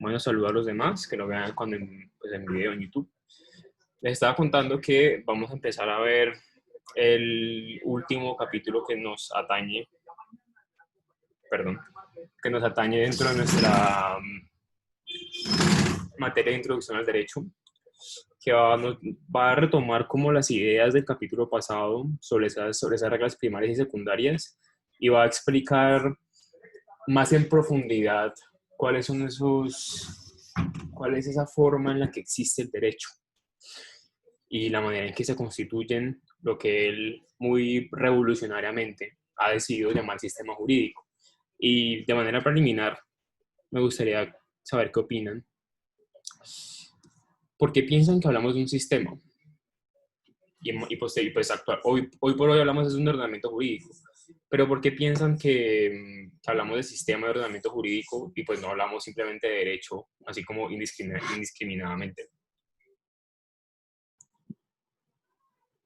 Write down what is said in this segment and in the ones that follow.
Bueno, saludo a los demás que lo vean cuando pues, en video en YouTube. Les estaba contando que vamos a empezar a ver el último capítulo que nos atañe, perdón, que nos atañe dentro de nuestra materia de introducción al derecho, que va a retomar como las ideas del capítulo pasado sobre esas reglas primarias y secundarias y va a explicar más en profundidad cuáles son cuál es esa forma en la que existe el derecho y la manera en que se constituyen lo que él muy revolucionariamente ha decidido llamar sistema jurídico. Y de manera preliminar, me gustaría saber qué opinan. ¿Por qué piensan que hablamos de un sistema? Pues actual. Hoy por hoy hablamos de un ordenamiento jurídico, pero ¿por qué piensan que hablamos de sistema de ordenamiento jurídico y pues no hablamos simplemente de derecho, así como indiscriminadamente?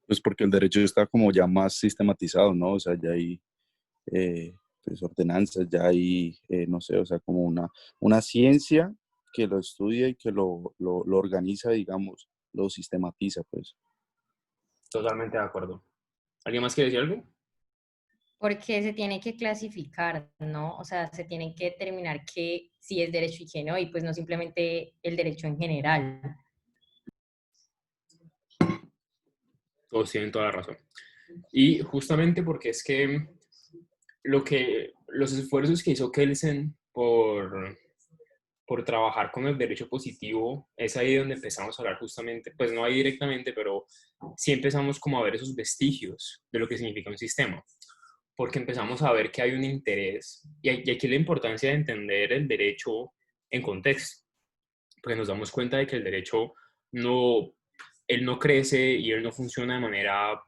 Pues porque el derecho está como ya más sistematizado, ¿no? O sea, ya hay pues ordenanzas, ya hay, no sé, o sea, como una ciencia que lo estudia y que lo organiza, digamos, lo sistematiza, pues. Totalmente de acuerdo. ¿Alguien más quiere decir algo? Porque se tiene que clasificar, ¿no? O sea, se tiene que determinar qué sí es derecho y qué no, y pues no simplemente el derecho en general. Todos tienen toda la razón. Y justamente porque es que los esfuerzos que hizo Kelsen por trabajar con el derecho positivo, es ahí donde empezamos a hablar justamente, pues no ahí directamente, pero sí empezamos como a ver esos vestigios de lo que significa un sistema, porque empezamos a ver que hay un interés, y aquí la importancia de entender el derecho en contexto, porque nos damos cuenta de que el derecho él no crece y él no funciona de manera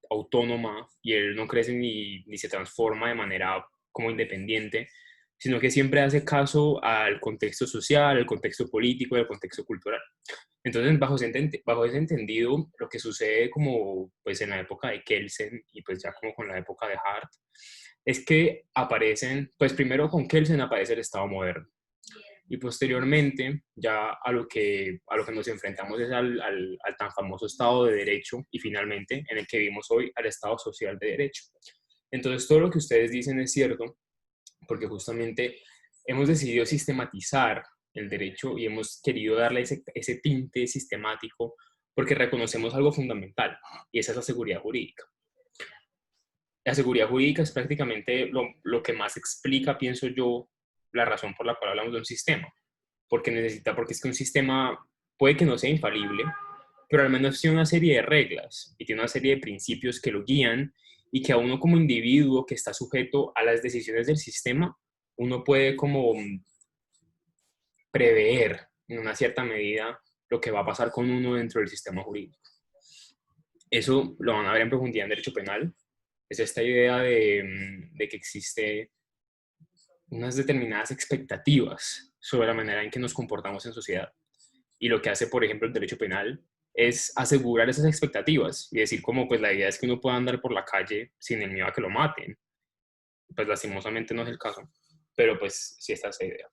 autónoma y él no crece ni se transforma de manera como independiente, sino que siempre hace caso al contexto social, al contexto político y al contexto cultural. Entonces, bajo ese entendido, lo que sucede como pues en la época de Kelsen y pues ya como con la época de Hart, es que aparecen, pues primero con Kelsen aparece el Estado moderno y posteriormente ya a lo que nos enfrentamos es al tan famoso Estado de Derecho y finalmente en el que vivimos hoy al Estado social de Derecho. Entonces todo lo que ustedes dicen es cierto porque justamente hemos decidido sistematizar el derecho y hemos querido darle ese tinte sistemático porque reconocemos algo fundamental y esa es la seguridad jurídica. La seguridad jurídica es prácticamente lo que más explica, pienso yo, la razón por la cual hablamos de un sistema. Porque es que un sistema puede que no sea infalible, pero al menos tiene una serie de reglas y tiene una serie de principios que lo guían y que a uno como individuo que está sujeto a las decisiones del sistema, uno puede como prever en una cierta medida lo que va a pasar con uno dentro del sistema jurídico. Eso lo van a ver en profundidad en derecho penal. Es esta idea de que existe unas determinadas expectativas sobre la manera en que nos comportamos en sociedad. Y lo que hace, por ejemplo, el derecho penal es asegurar esas expectativas y decir como, pues la idea es que uno pueda andar por la calle sin el miedo a que lo maten. Pues lastimosamente no es el caso, pero pues sí está esa idea.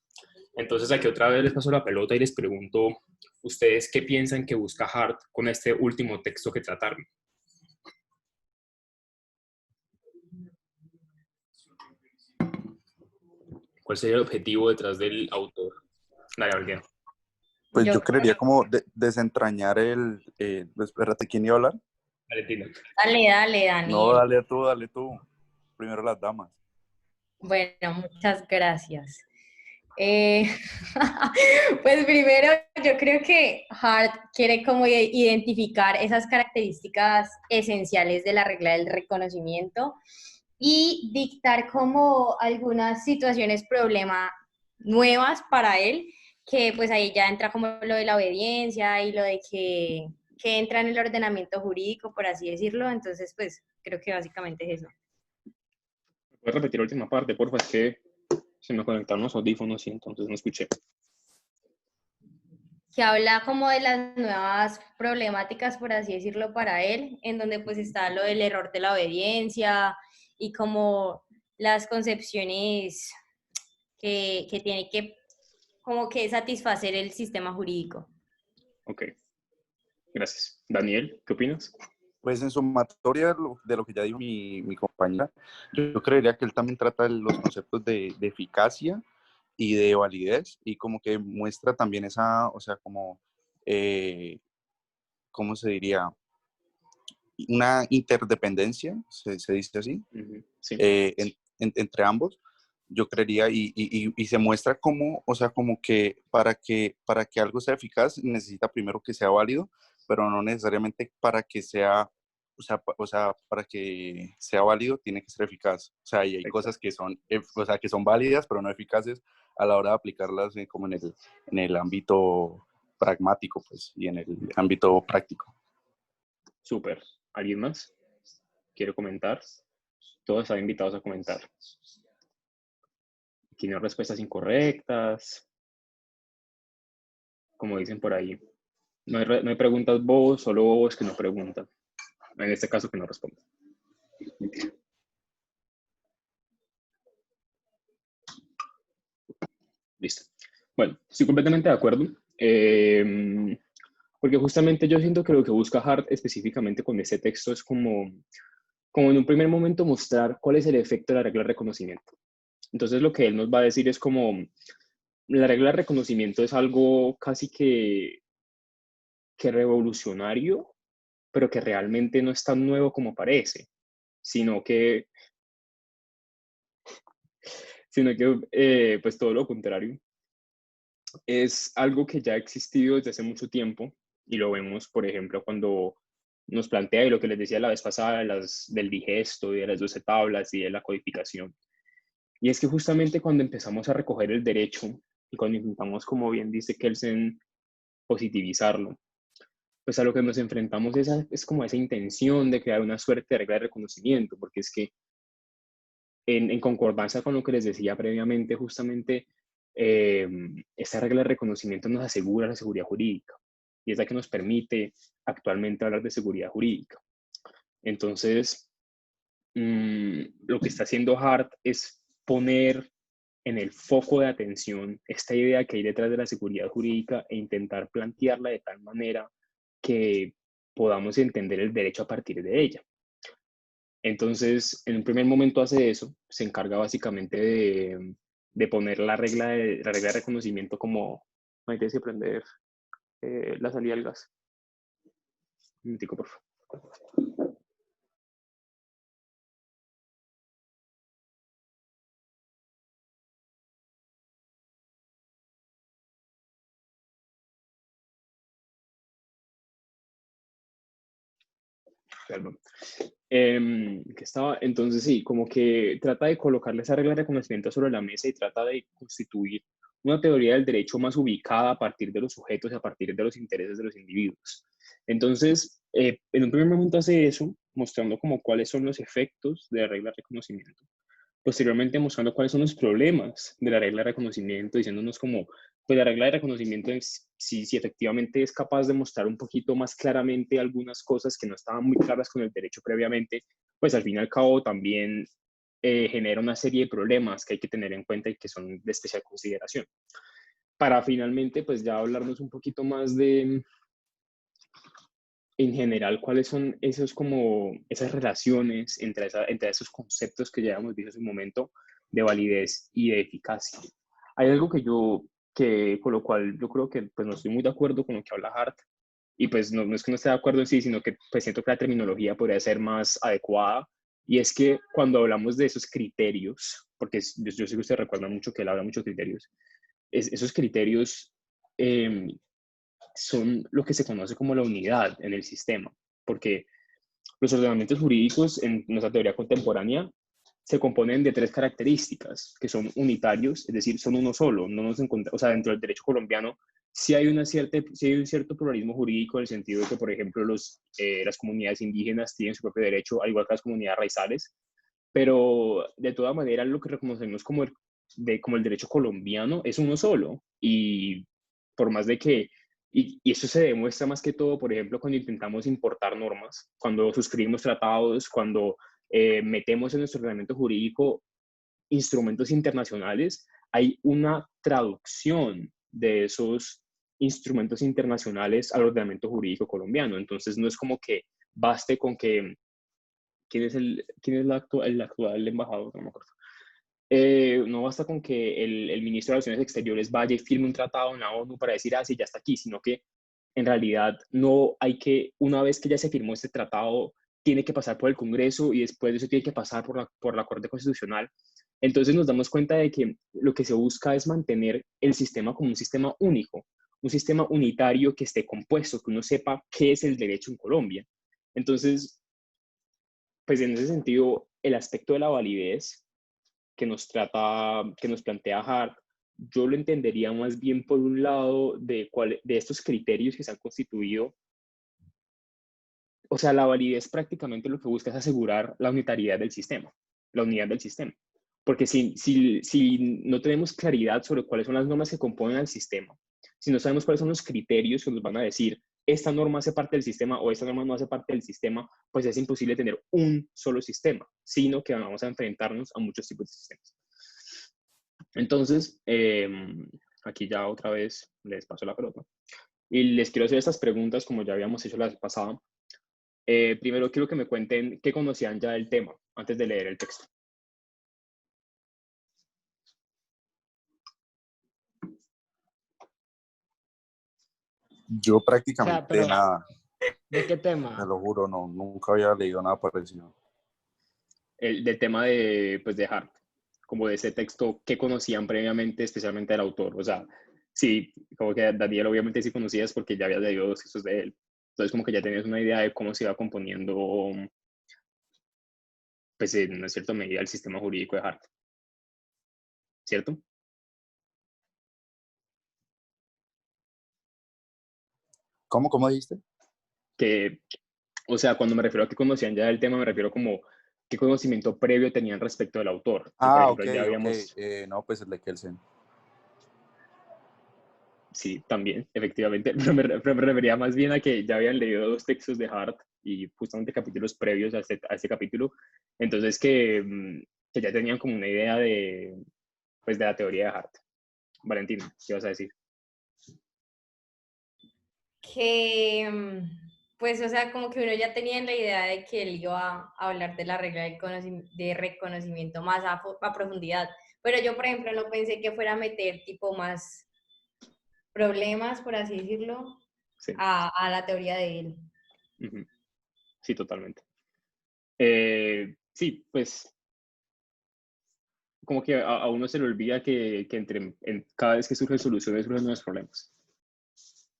Entonces aquí otra vez les paso la pelota y les pregunto, ¿ustedes qué piensan que busca Hart con este último texto que trataron? ¿Cuál sería el objetivo detrás del autor? Dale, Gabriel. Pues yo creería como desentrañar pues, espérate, ¿quién iba a hablar? Valentina. Dale, Daniel. No, dale tú. Primero las damas. Bueno, muchas gracias. Pues primero, yo creo que Hart quiere como identificar esas características esenciales de la regla del reconocimiento y dictar como algunas situaciones problema nuevas para él, que pues ahí ya entra como lo de la obediencia y lo de que entra en el ordenamiento jurídico, por así decirlo. Entonces, pues creo que básicamente es eso. ¿Puedes repetir la última parte, porfa? Es que se me conectaron los audífonos y entonces no escuché. Que habla como de las nuevas problemáticas, por así decirlo, para él, en donde pues está lo del error de la obediencia y como las concepciones que tiene que como que satisfacer el sistema jurídico. Ok, gracias. Daniel, ¿qué opinas? Pues en sumatoria de lo que ya dijo mi compañera, yo creería que él también trata los conceptos de eficacia y de validez, y como que muestra también esa, o sea, como, ¿cómo se diría? Una interdependencia, se dice así, Sí. entre ambos, yo creería, y se muestra como, o sea, como que para que algo sea eficaz necesita primero que sea válido, pero no necesariamente para que sea, o sea, para que sea válido tiene que ser eficaz. O sea, y hay cosas que son, o sea, que son válidas, pero no eficaces a la hora de aplicarlas como en el ámbito pragmático, pues, y en el ámbito práctico. Súper. ¿Alguien más quiere comentar? Todos están invitados a comentar. Aquí no hay respuestas incorrectas, como dicen por ahí. No hay preguntas bobos, solo bobos que no preguntan. En este caso, que no responden. Mentira. Listo. Bueno, estoy completamente de acuerdo. Porque justamente yo siento que lo que busca Hart específicamente con este texto es como en un primer momento mostrar cuál es el efecto de la regla de reconocimiento. Entonces lo que él nos va a decir es como la regla de reconocimiento es algo casi que revolucionario, pero que realmente no es tan nuevo como parece, sino que, pues todo lo contrario. Es algo que ya ha existido desde hace mucho tiempo y lo vemos, por ejemplo, cuando nos plantea, y lo que les decía la vez pasada, del digesto y de las 12 tablas y de la codificación. Y es que justamente cuando empezamos a recoger el derecho y cuando intentamos, como bien dice Kelsen, positivizarlo, pues a lo que nos enfrentamos es como esa intención de crear una suerte de regla de reconocimiento, porque es que en concordancia con lo que les decía previamente, justamente esta regla de reconocimiento nos asegura la seguridad jurídica y es la que nos permite actualmente hablar de seguridad jurídica. Entonces, lo que está haciendo Hart es poner en el foco de atención esta idea que hay detrás de la seguridad jurídica e intentar plantearla de tal manera que podamos entender el derecho a partir de ella. Entonces, en un primer momento hace eso, se encarga básicamente de poner la regla de reconocimiento como, ahí tienes que prender la salida del gas. Un momentico, por favor. Perdón. Que estaba, entonces sí, como que trata de colocarle esa regla de reconocimiento sobre la mesa y trata de constituir una teoría del derecho más ubicada a partir de los sujetos y a partir de los intereses de los individuos. Entonces, en un primer momento hace eso, mostrando como cuáles son los efectos de la regla de reconocimiento. Posteriormente mostrando cuáles son los problemas de la regla de reconocimiento, diciéndonos como, pues la regla de reconocimiento, si efectivamente es capaz de mostrar un poquito más claramente algunas cosas que no estaban muy claras con el derecho previamente, pues al fin y al cabo también genera una serie de problemas que hay que tener en cuenta y que son de especial consideración. Para finalmente, pues ya hablarnos un poquito más de, en general, cuáles son esas relaciones entre esos conceptos que ya hemos visto hace un momento de validez y de eficacia. Hay algo con lo cual yo creo que pues no estoy muy de acuerdo con lo que habla Hart, y pues no es que no esté de acuerdo en sí, sino que pues siento que la terminología podría ser más adecuada, y es que cuando hablamos de esos criterios, porque yo sé que usted recuerda mucho que él habla mucho de criterios, esos criterios son lo que se conoce como la unidad en el sistema, porque los ordenamientos jurídicos en nuestra teoría contemporánea se componen de tres características, que son unitarios, es decir, son uno solo. No nos o sea, dentro del derecho colombiano sí hay un cierto pluralismo jurídico en el sentido de que, por ejemplo, las comunidades indígenas tienen su propio derecho, al igual que las comunidades raizales, pero de todas maneras lo que reconocemos como el derecho colombiano es uno solo, y por más de que y eso se demuestra más que todo, por ejemplo, cuando intentamos importar normas, cuando suscribimos tratados, cuando metemos en nuestro ordenamiento jurídico instrumentos internacionales, hay una traducción de esos instrumentos internacionales al ordenamiento jurídico colombiano. Entonces no es como que baste con que, ¿quién es el actual embajador? No me acuerdo. No basta con que el ministro de Relaciones Exteriores vaya y firme un tratado en la ONU para decir, ah, sí, ya está aquí, sino que en realidad no hay que, una vez que ya se firmó este tratado, tiene que pasar por el Congreso y después de eso tiene que pasar por la Corte Constitucional. Entonces nos damos cuenta de que lo que se busca es mantener el sistema como un sistema único, un sistema unitario que esté compuesto, que uno sepa qué es el derecho en Colombia. Entonces, pues en ese sentido, el aspecto de la validez que nos plantea Hart, yo lo entendería más bien por un lado de estos criterios que se han constituido. O sea, la validez prácticamente lo que busca es asegurar la unitariedad del sistema, la unidad del sistema. Porque si no tenemos claridad sobre cuáles son las normas que componen al sistema, si no sabemos cuáles son los criterios que nos van a decir esta norma hace parte del sistema o esta norma no hace parte del sistema, pues es imposible tener un solo sistema, sino que vamos a enfrentarnos a muchos tipos de sistemas. Entonces, aquí ya otra vez les paso la pelota. Y les quiero hacer estas preguntas como ya habíamos hecho la vez pasada. Primero quiero que me cuenten qué conocían ya del tema antes de leer el texto. Yo prácticamente pero nada, ¿de qué te tema? lo juro, no, nunca había leído nada parecido. Del tema de, pues, de Hart, como de ese texto, ¿qué conocían previamente, especialmente del autor? O sea, sí, como que Daniel obviamente sí conocías porque ya habías leído dos textos de él. Entonces como que ya tenías una idea de cómo se iba componiendo, pues en una cierta medida, el sistema jurídico de Hart. ¿Cierto? ¿Cómo dijiste? Que, o sea, cuando me refiero a que conocían ya del tema, me refiero como qué conocimiento previo tenían respecto del autor. Y por ejemplo, Ok, ya ok. habíamos, No, pues el de Kelsen. sí, también, efectivamente, pero me refería más bien a que ya habían leído dos textos de Hart y justamente capítulos previos a este capítulo. Entonces que ya tenían como una idea de, pues, de la teoría de Hart. Valentín, ¿qué vas a decir? Que, pues, o sea, como que uno ya tenía la idea de que él iba a hablar de la regla de reconocimiento más a profundidad. Pero yo, por ejemplo, no pensé que fuera a meter tipo más problemas, por así decirlo, Sí, a la teoría de él. sí, totalmente. Sí, pues como que a uno se le olvida que cada vez que surgen soluciones surgen nuevos problemas.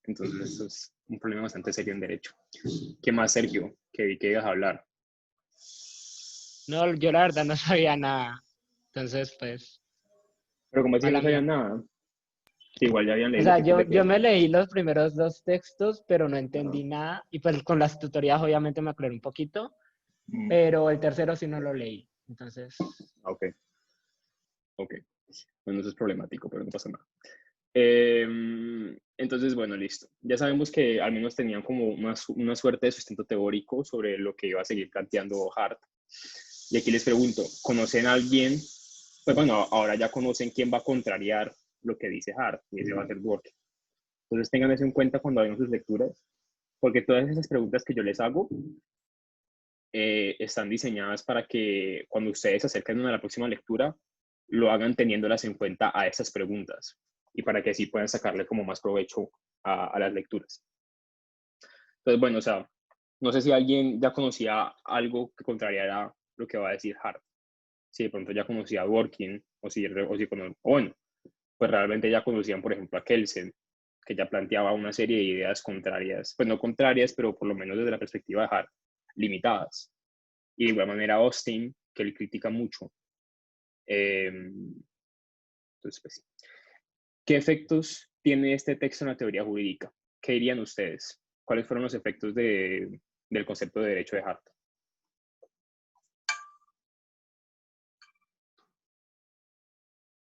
Entonces eso es un problema bastante serio en derecho. ¿Qué más, Sergio? Que vi que ibas a hablar. No, yo la verdad no sabía nada. Entonces, pues, Pero como si no mala mía. sabían nada, que igual ya habían O leído sea, textos de yo me Kelsen. leí los primeros dos textos, pero no Ajá. entendí nada. Y pues con las tutorías obviamente me aclaré un poquito, Mm, pero el tercero sí no lo leí. Entonces, ok, ok. Bueno, eso es problemático, pero no pasa nada. Entonces, bueno, listo. Ya sabemos que al menos tenían como una suerte de sustento teórico sobre lo que iba a seguir planteando Hart. Y aquí les pregunto, ¿conocen a alguien? Pues bueno, ahora ya conocen quién va a contrariar lo que dice Hart, y ese va a ser Dworkin. Entonces tengan eso en cuenta cuando hagan sus lecturas, porque todas esas preguntas que yo les hago están diseñadas para que cuando ustedes se acerquen a la próxima lectura, lo hagan teniéndolas en cuenta a esas preguntas y para que así puedan sacarle como más provecho a las lecturas. Entonces, bueno, o sea, no sé si alguien ya conocía algo que contrariara lo que va a decir Hart. Si de pronto ya conocía a Dworkin, bueno, pues realmente ya conocían, por ejemplo, a Kelsen, que ya planteaba una serie de ideas contrarias, pues no contrarias, pero por lo menos desde la perspectiva de Hart, limitadas. Y de igual manera Austin, que él critica mucho. Entonces, pues sí. ¿Qué efectos tiene este texto en la teoría jurídica? ¿Qué dirían ustedes? ¿Cuáles fueron los efectos del concepto de derecho de Hart?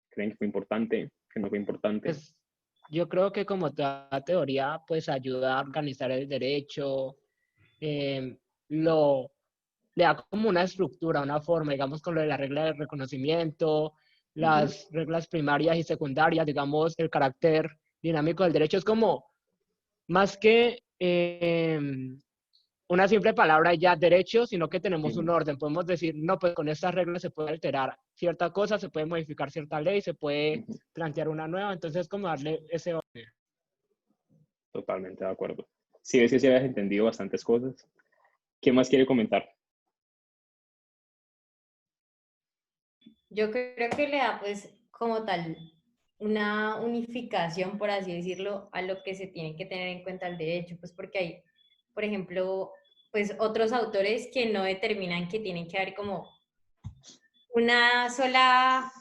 ¿Creen que fue importante? ¿Que no fue importante? pues yo creo que como toda teoría, pues ayuda a organizar el derecho, eh, lo, le da como una estructura, una forma, digamos, con lo de la regla de reconocimiento, las reglas primarias y secundarias, digamos, el carácter, dinámico del derecho. Es como, más que una simple palabra ya derecho, sino que tenemos un orden. Podemos decir, no, pues con estas reglas se puede alterar cierta cosa, se puede modificar cierta ley, se puede plantear una nueva. Entonces, como darle ese orden. Totalmente de acuerdo. Sí, ves que sí habías entendido bastantes cosas. ¿Qué más quiere comentar? Yo creo que le da pues como tal una unificación, por así decirlo, a lo que se tiene que tener en cuenta el derecho, pues porque hay, por ejemplo, pues otros autores que no determinan que tienen que haber como una sola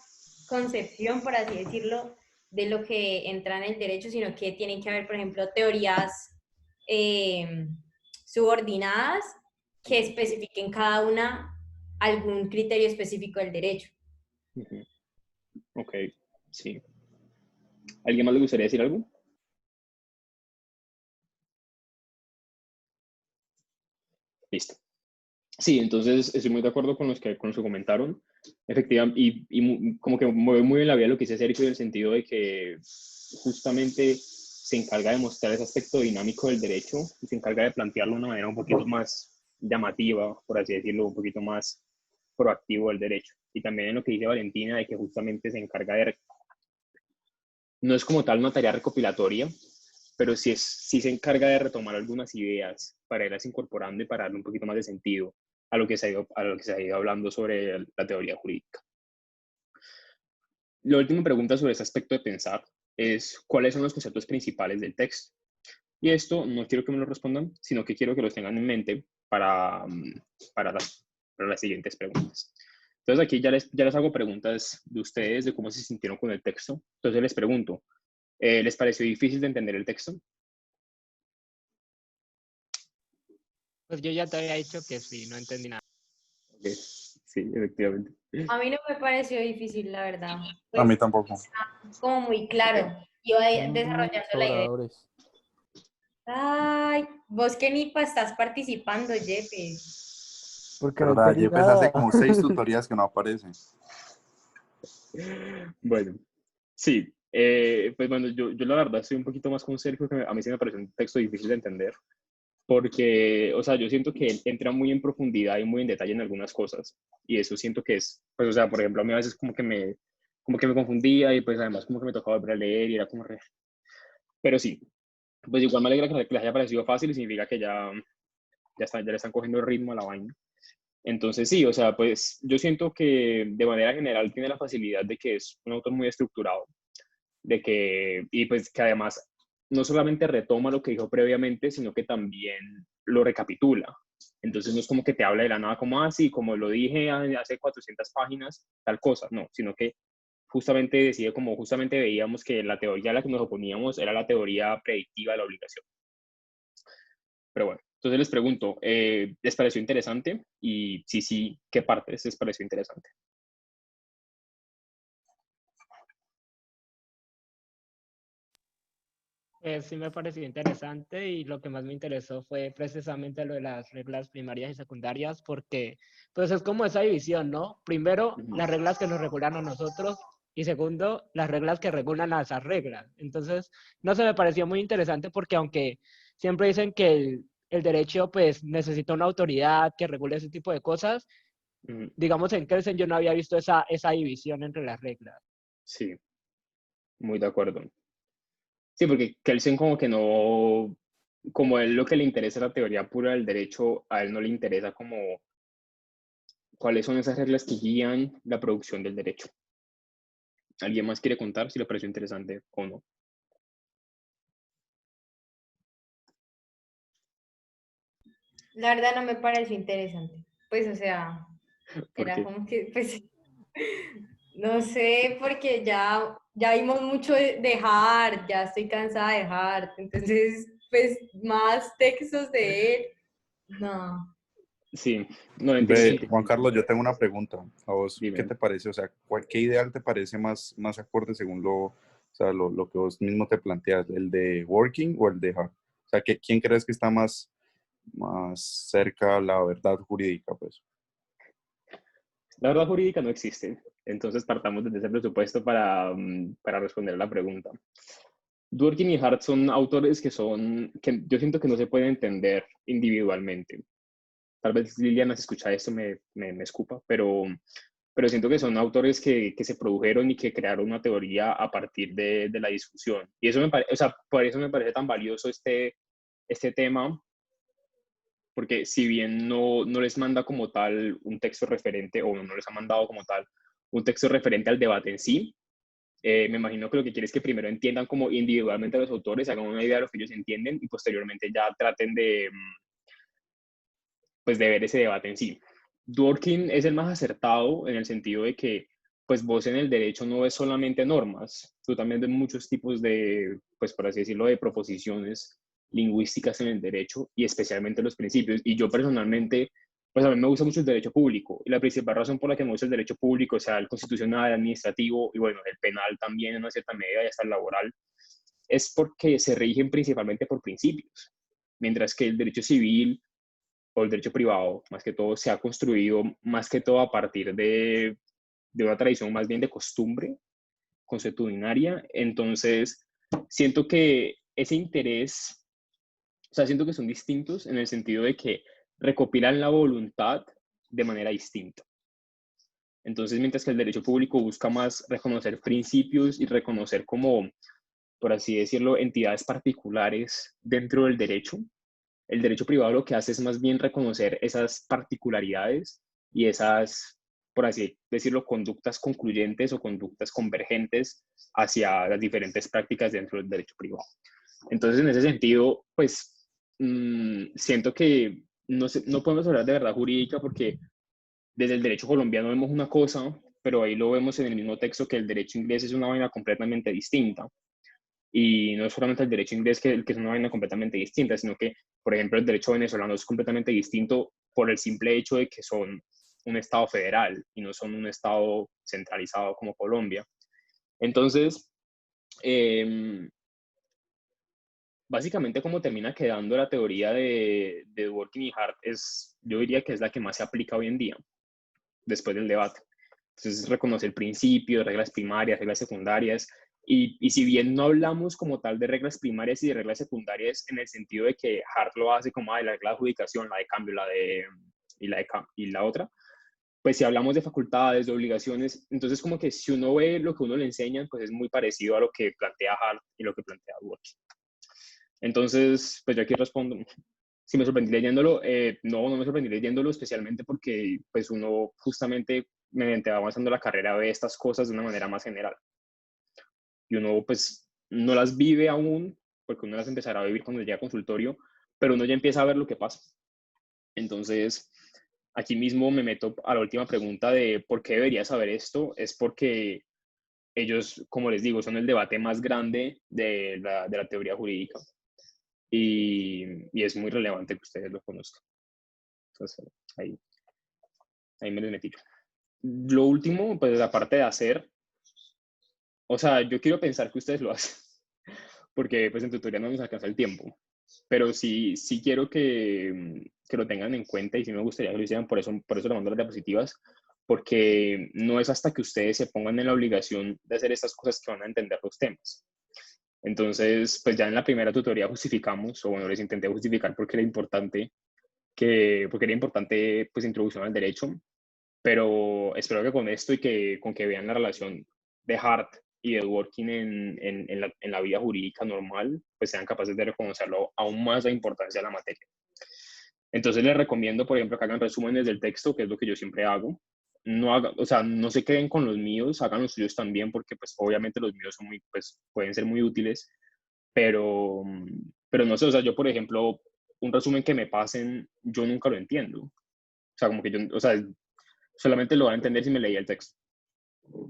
concepción, por así decirlo, de lo que entra en el derecho, sino que tienen que haber, por ejemplo, teorías eh, subordinadas que especifiquen cada una algún criterio específico del derecho. Ok, sí. ¿Alguien más le gustaría decir algo? Listo. Sí, entonces estoy muy de acuerdo con los que comentaron. Efectivamente, como que mueve muy en la vida lo que dice Sergio en el sentido de que justamente se encarga de mostrar ese aspecto dinámico del derecho y se encarga de plantearlo de una manera un poquito más llamativa, por así decirlo, un poquito más proactivo del derecho. Y también en lo que dice Valentina, de que justamente se encarga de, no es como tal una tarea recopilatoria, pero sí se encarga de retomar algunas ideas para irlas incorporando y para darle un poquito más de sentido a lo que a lo que se ha ido hablando sobre la teoría jurídica. La última pregunta sobre ese aspecto de pensar es ¿cuáles son los conceptos principales del texto? Y esto no quiero que me lo respondan, sino que quiero que los tengan en mente para, para las siguientes preguntas. Entonces aquí ya les hago preguntas de ustedes, de cómo se sintieron con el texto. Entonces les pregunto, ¿les pareció difícil de entender el texto? Pues yo ya te había dicho que sí, no entendí nada. Okay. Sí, efectivamente. A mí no me pareció difícil, la verdad. A mí Pues tampoco. como muy claro. Iba desarrollando la idea. Sobradores. Ay, vos que ni estás participando, Jefe. Porque no ¿Verdad? entendí Yo pensé hace nada. como 6 tutorías que no aparecen. Bueno, sí. Pues bueno, yo la verdad estoy un poquito más con Sergio, que a mí sí me parece un texto difícil de entender, porque, o sea, yo siento que él entra muy en profundidad y muy en detalle en algunas cosas, y eso siento que es, pues, o sea, por ejemplo, a mí a veces como que me confundía, y pues además como que me tocaba volver a leer, y era como re... Pero sí, pues igual me alegra que les haya parecido fácil, y significa que ya le están cogiendo el ritmo a la vaina. Entonces sí, o sea, pues yo siento que de manera general tiene la facilidad de que es un autor muy estructurado, de que, y pues que además no solamente retoma lo que dijo previamente, sino que también lo recapitula. Entonces no es como que te habla de la nada como así, como lo dije hace 400 páginas, tal cosa, no, sino que justamente decide como justamente veíamos que la teoría a la que nos oponíamos era la teoría predictiva de la obligación. Pero bueno, entonces les pregunto, ¿les pareció interesante? Y sí, ¿qué partes les pareció interesante? Sí me pareció interesante y lo que más me interesó fue precisamente lo de las reglas primarias y secundarias porque pues es como esa división, ¿no? Primero, las reglas que nos regulan a nosotros y segundo, las reglas que regulan a esas reglas. Entonces, no sé, me pareció muy interesante porque aunque siempre dicen que el derecho pues necesita una autoridad que regule ese tipo de cosas, digamos en Kelsen yo no había visto esa división entre las reglas. Sí, muy de acuerdo. Sí, porque Kelsen como que no, como a él lo que le interesa es la teoría pura del derecho, a él no le interesa como cuáles son esas reglas que guían la producción del derecho. ¿Alguien más quiere contar si le pareció interesante o no? La verdad no me pareció interesante. Pues, o sea, ¿Por era qué? como que, pues, no sé, porque ya vimos mucho de Hart, ya estoy cansada de Hart. Entonces, pues, más textos de él, no. Sí, no entiendo el Ve, sentido. Juan Carlos, yo tengo una pregunta. ¿A vos qué Dime. te parece? O sea, ¿qué ideal te parece más acorde según o sea, lo que vos mismo te planteas? ¿El de Working o el de Hart? O sea, ¿quién crees que está más cerca a la verdad jurídica, pues? La verdad jurídica no existe, entonces partamos desde ese presupuesto para responder a la pregunta. Dworkin y Hart son autores que yo siento que no se pueden entender individualmente. Tal vez Liliana, si escucha esto, me escupa, pero siento que son autores que se produjeron y que crearon una teoría a partir de la discusión. Y eso o sea, por eso me parece tan valioso este tema, porque si bien no les manda como tal un texto referente, o no les ha mandado como tal un texto referente al debate en sí, me imagino que lo que quiere es que primero entiendan como individualmente a los autores, hagan una idea de lo que ellos entienden y posteriormente ya traten pues de ver ese debate en sí. Dworkin es el más acertado en el sentido de que pues vos en el derecho no ves solamente normas, tú también ves muchos tipos de, pues por así decirlo, de proposiciones lingüísticas en el derecho y especialmente los principios. Y yo personalmente, pues a mí me gusta mucho el derecho público y la principal razón por la que me gusta el derecho público, o sea, el constitucional, el administrativo y bueno, el penal también en una cierta medida y hasta el laboral, es porque se rigen principalmente por principios, mientras que el derecho civil o el derecho privado, más que todo, se ha construido más que todo a partir de una tradición más bien de costumbre consuetudinaria. Entonces, siento que ese interés, o sea, siento que son distintos en el sentido de que recopilan la voluntad de manera distinta. Entonces, mientras que el derecho público busca más reconocer principios y reconocer como, por así decirlo, entidades particulares dentro del derecho, el derecho privado lo que hace es más bien reconocer esas particularidades y esas, por así decirlo, conductas concluyentes o conductas convergentes hacia las diferentes prácticas dentro del derecho privado. Entonces, en ese sentido, pues, siento que no podemos hablar de verdad jurídica porque desde el derecho colombiano vemos una cosa, pero ahí lo vemos en el mismo texto que el derecho inglés es una vaina completamente distinta. Y no es solamente el derecho inglés que es una vaina completamente distinta, sino que, por ejemplo, el derecho venezolano es completamente distinto por el simple hecho de que son un Estado federal y no son un Estado centralizado como Colombia. Entonces, básicamente como termina quedando la teoría de Dworkin y Hart, yo diría que es la que más se aplica hoy en día, después del debate. Entonces, reconocer principios, reglas primarias, reglas secundarias, y si bien no hablamos como tal de reglas primarias y de reglas secundarias en el sentido de que Hart lo hace como de la regla de adjudicación, la de cambio, y la otra, pues si hablamos de facultades, de obligaciones, entonces como que si uno ve lo que uno le enseña, pues es muy parecido a lo que plantea Hart y lo que plantea Dworkin. Entonces, pues yo aquí respondo. Si me sorprendí leyéndolo, no me sorprendí leyéndolo, especialmente porque pues uno justamente mediante va avanzando la carrera ve estas cosas de una manera más general. Y uno pues no las vive aún, porque uno las empezará a vivir cuando llega a consultorio, pero uno ya empieza a ver lo que pasa. Entonces, aquí mismo me meto a la última pregunta de por qué debería saber esto. Es porque ellos, como les digo, son el debate más grande de la teoría jurídica. Y es muy relevante que ustedes lo conozcan. Entonces, ahí me les metí yo. Lo último, pues aparte de hacer, o sea, yo quiero pensar que ustedes lo hacen, porque pues en tutoría no nos alcanza el tiempo, pero sí quiero que lo tengan en cuenta y sí me gustaría que lo hicieran, por eso le mando las diapositivas, porque no es hasta que ustedes se pongan en la obligación de hacer estas cosas que van a entender los temas. Entonces, pues ya en la primera tutoría justificamos, o bueno, les intenté justificar porque era importante pues introducción al derecho, pero espero que con esto y con que vean la relación de Hart y de Dworkin en la vida jurídica normal, pues sean capaces de reconocerlo aún más la importancia de la materia. Entonces les recomiendo, por ejemplo, que hagan resúmenes del texto, que es lo que yo siempre hago. O sea, no se queden con los míos, hagan los suyos también, porque pues obviamente los míos son pues, pueden ser muy útiles, pero no sé, o sea, yo por ejemplo, un resumen que me pasen, yo nunca lo entiendo. O sea, como que o sea, solamente lo van a entender si me leí el texto.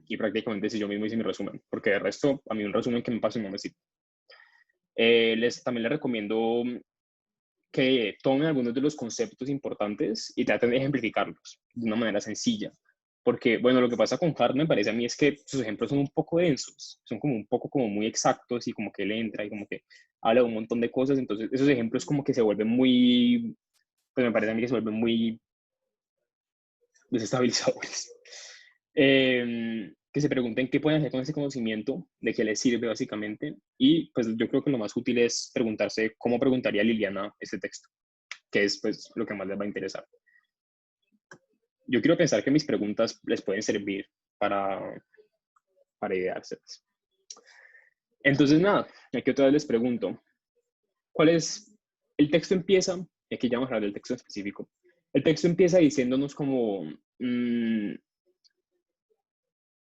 Y prácticamente si yo mismo hice mi resumen, porque de resto, a mí un resumen que me pase no me sirve. También les recomiendo que tomen algunos de los conceptos importantes y traten de ejemplificarlos de una manera sencilla. Porque, bueno, lo que pasa con Hart me parece a mí es que sus ejemplos son un poco densos, son como un poco como muy exactos y como que él entra y como que habla de un montón de cosas, entonces esos ejemplos como que se vuelven muy, pues me parece a mí que se vuelven muy desestabilizadores. que se pregunten qué pueden hacer con ese conocimiento, de qué les sirve básicamente, y pues yo creo que lo más útil es preguntarse cómo preguntaría Liliana este texto, que es pues lo que más les va a interesar. Yo quiero pensar que mis preguntas les pueden servir para ideárselas. Entonces nada, aquí otra vez les pregunto, ¿cuál es? El texto empieza, y aquí ya vamos a hablar del texto en específico, el texto empieza diciéndonos como,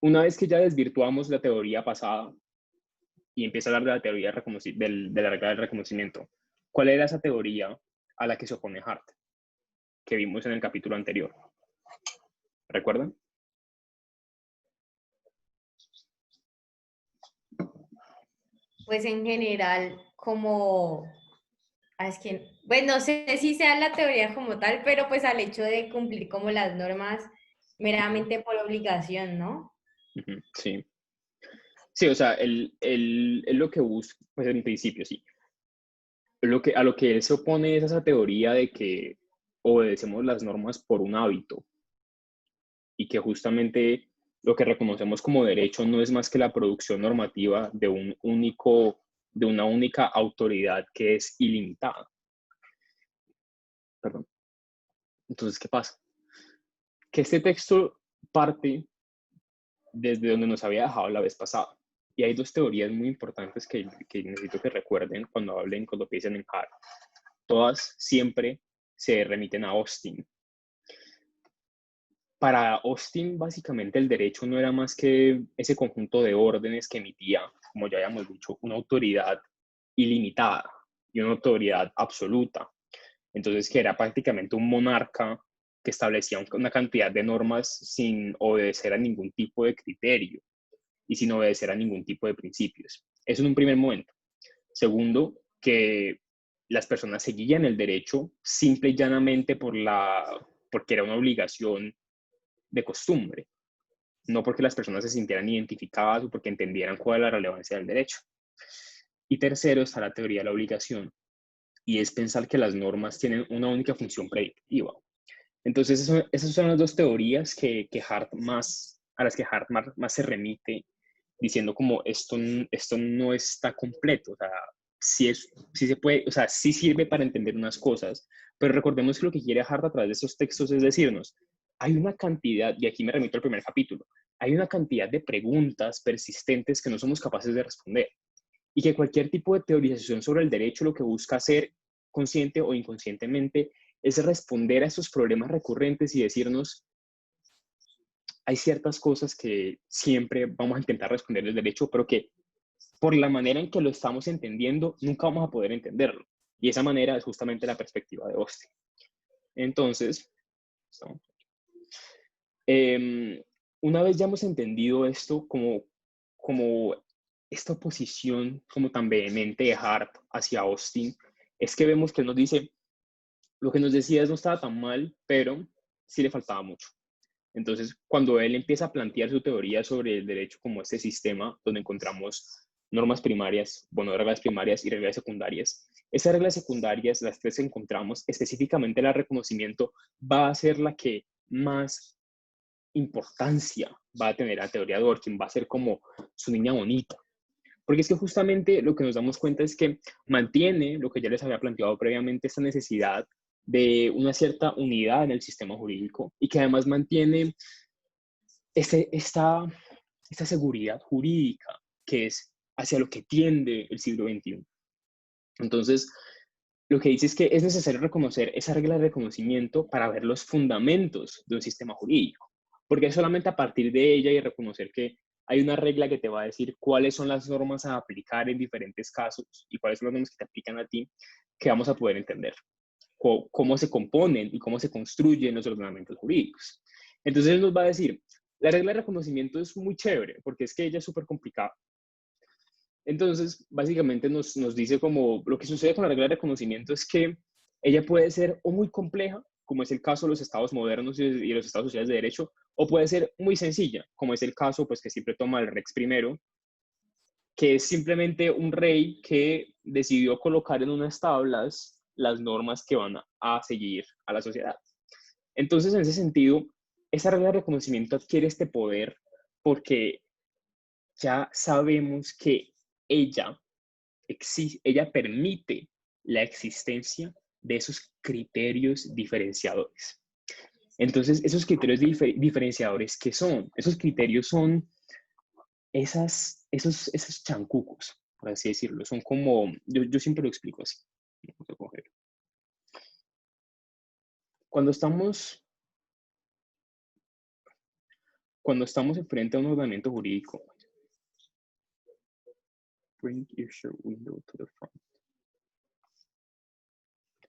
una vez que ya desvirtuamos la teoría pasada y empieza a hablar de la teoría de la regla del reconocimiento, ¿cuál era esa teoría a la que se opone Hart, que vimos en el capítulo anterior? ¿Recuerdan? Pues en general, como, es que, bueno, no sé si sea la teoría como tal, pero pues al hecho de cumplir como las normas meramente por obligación, ¿no? Sí. Sí, o sea, él lo que busca, pues en principio sí. A lo que él se opone es esa teoría de que obedecemos las normas por un hábito y que justamente lo que reconocemos como derecho no es más que la producción normativa de de una única autoridad que es ilimitada. Perdón. Entonces, ¿qué pasa? Que este texto parte desde donde nos había dejado la vez pasada. Y hay dos teorías muy importantes que necesito que recuerden cuando piensen en Hart. Todas siempre se remiten a Austin. Para Austin, básicamente, el derecho no era más que ese conjunto de órdenes que emitía, como ya habíamos dicho, una autoridad ilimitada y una autoridad absoluta. Entonces, que era prácticamente un monarca que establecía una cantidad de normas sin obedecer a ningún tipo de criterio y sin obedecer a ningún tipo de principios. Eso en un primer momento. Segundo, que las personas seguían el derecho simple y llanamente porque era una obligación de costumbre, no porque las personas se sintieran identificadas o porque entendieran cuál es la relevancia del derecho. Y tercero está la teoría de la obligación, y es pensar que las normas tienen una única función predictiva. Entonces, esas son las dos teorías a las que Hart más se remite, diciendo como esto no está completo, o sea, sí se puede, o sea, sí sirve para entender unas cosas, pero recordemos que lo que quiere Hart a través de esos textos es decirnos, hay una cantidad, y aquí me remito al primer capítulo, hay una cantidad de preguntas persistentes que no somos capaces de responder, y que cualquier tipo de teorización sobre el derecho lo que busca hacer, consciente o inconscientemente, es responder a esos problemas recurrentes y decirnos, hay ciertas cosas que siempre vamos a intentar responder el derecho, pero que por la manera en que lo estamos entendiendo, nunca vamos a poder entenderlo. Y esa manera es justamente la perspectiva de Austin. Entonces, ¿no? Una vez ya hemos entendido esto como esta oposición como tan vehemente de Hart hacia Austin, es que vemos que él nos dice, lo que nos decías no estaba tan mal, pero sí le faltaba mucho. Entonces, cuando él empieza a plantear su teoría sobre el derecho como este sistema donde encontramos normas primarias, bueno, reglas primarias y reglas secundarias, esas reglas secundarias, las tres que encontramos, específicamente el reconocimiento, va a ser la que más importancia va a tener a teoría de Dworkin, va a ser como su niña bonita. Porque es que justamente lo que nos damos cuenta es que mantiene lo que ya les había planteado previamente, esta necesidad de una cierta unidad en el sistema jurídico y que además mantiene esta seguridad jurídica que es hacia lo que tiende el siglo XXI. Entonces, lo que dice es que es necesario reconocer esa regla de reconocimiento para ver los fundamentos de un sistema jurídico, porque es solamente a partir de ella y reconocer que hay una regla que te va a decir cuáles son las normas a aplicar en diferentes casos y cuáles son las normas que te aplican a ti, que vamos a poder entender cómo se componen y cómo se construyen los ordenamientos jurídicos. Entonces él nos va a decir, la regla de reconocimiento es muy chévere, porque es que ella es súper complicada. Entonces, básicamente nos dice como lo que sucede con la regla de reconocimiento es que ella puede ser o muy compleja, como es el caso de los estados modernos y los estados sociales de derecho, o puede ser muy sencilla, como es el caso pues que siempre toma el Rex primero, que es simplemente un rey que decidió colocar en unas tablas las normas que van a seguir a la sociedad. Entonces, en ese sentido, esa regla de reconocimiento adquiere este poder porque ya sabemos que ella permite la existencia de esos criterios diferenciadores. Entonces, esos criterios diferenciadores, ¿qué son? Esos criterios son esos chancucos, por así decirlo. Son como, yo siempre lo explico así. Cuando estamos frente a un ordenamiento jurídico, bring your share window to the front. ¿Qué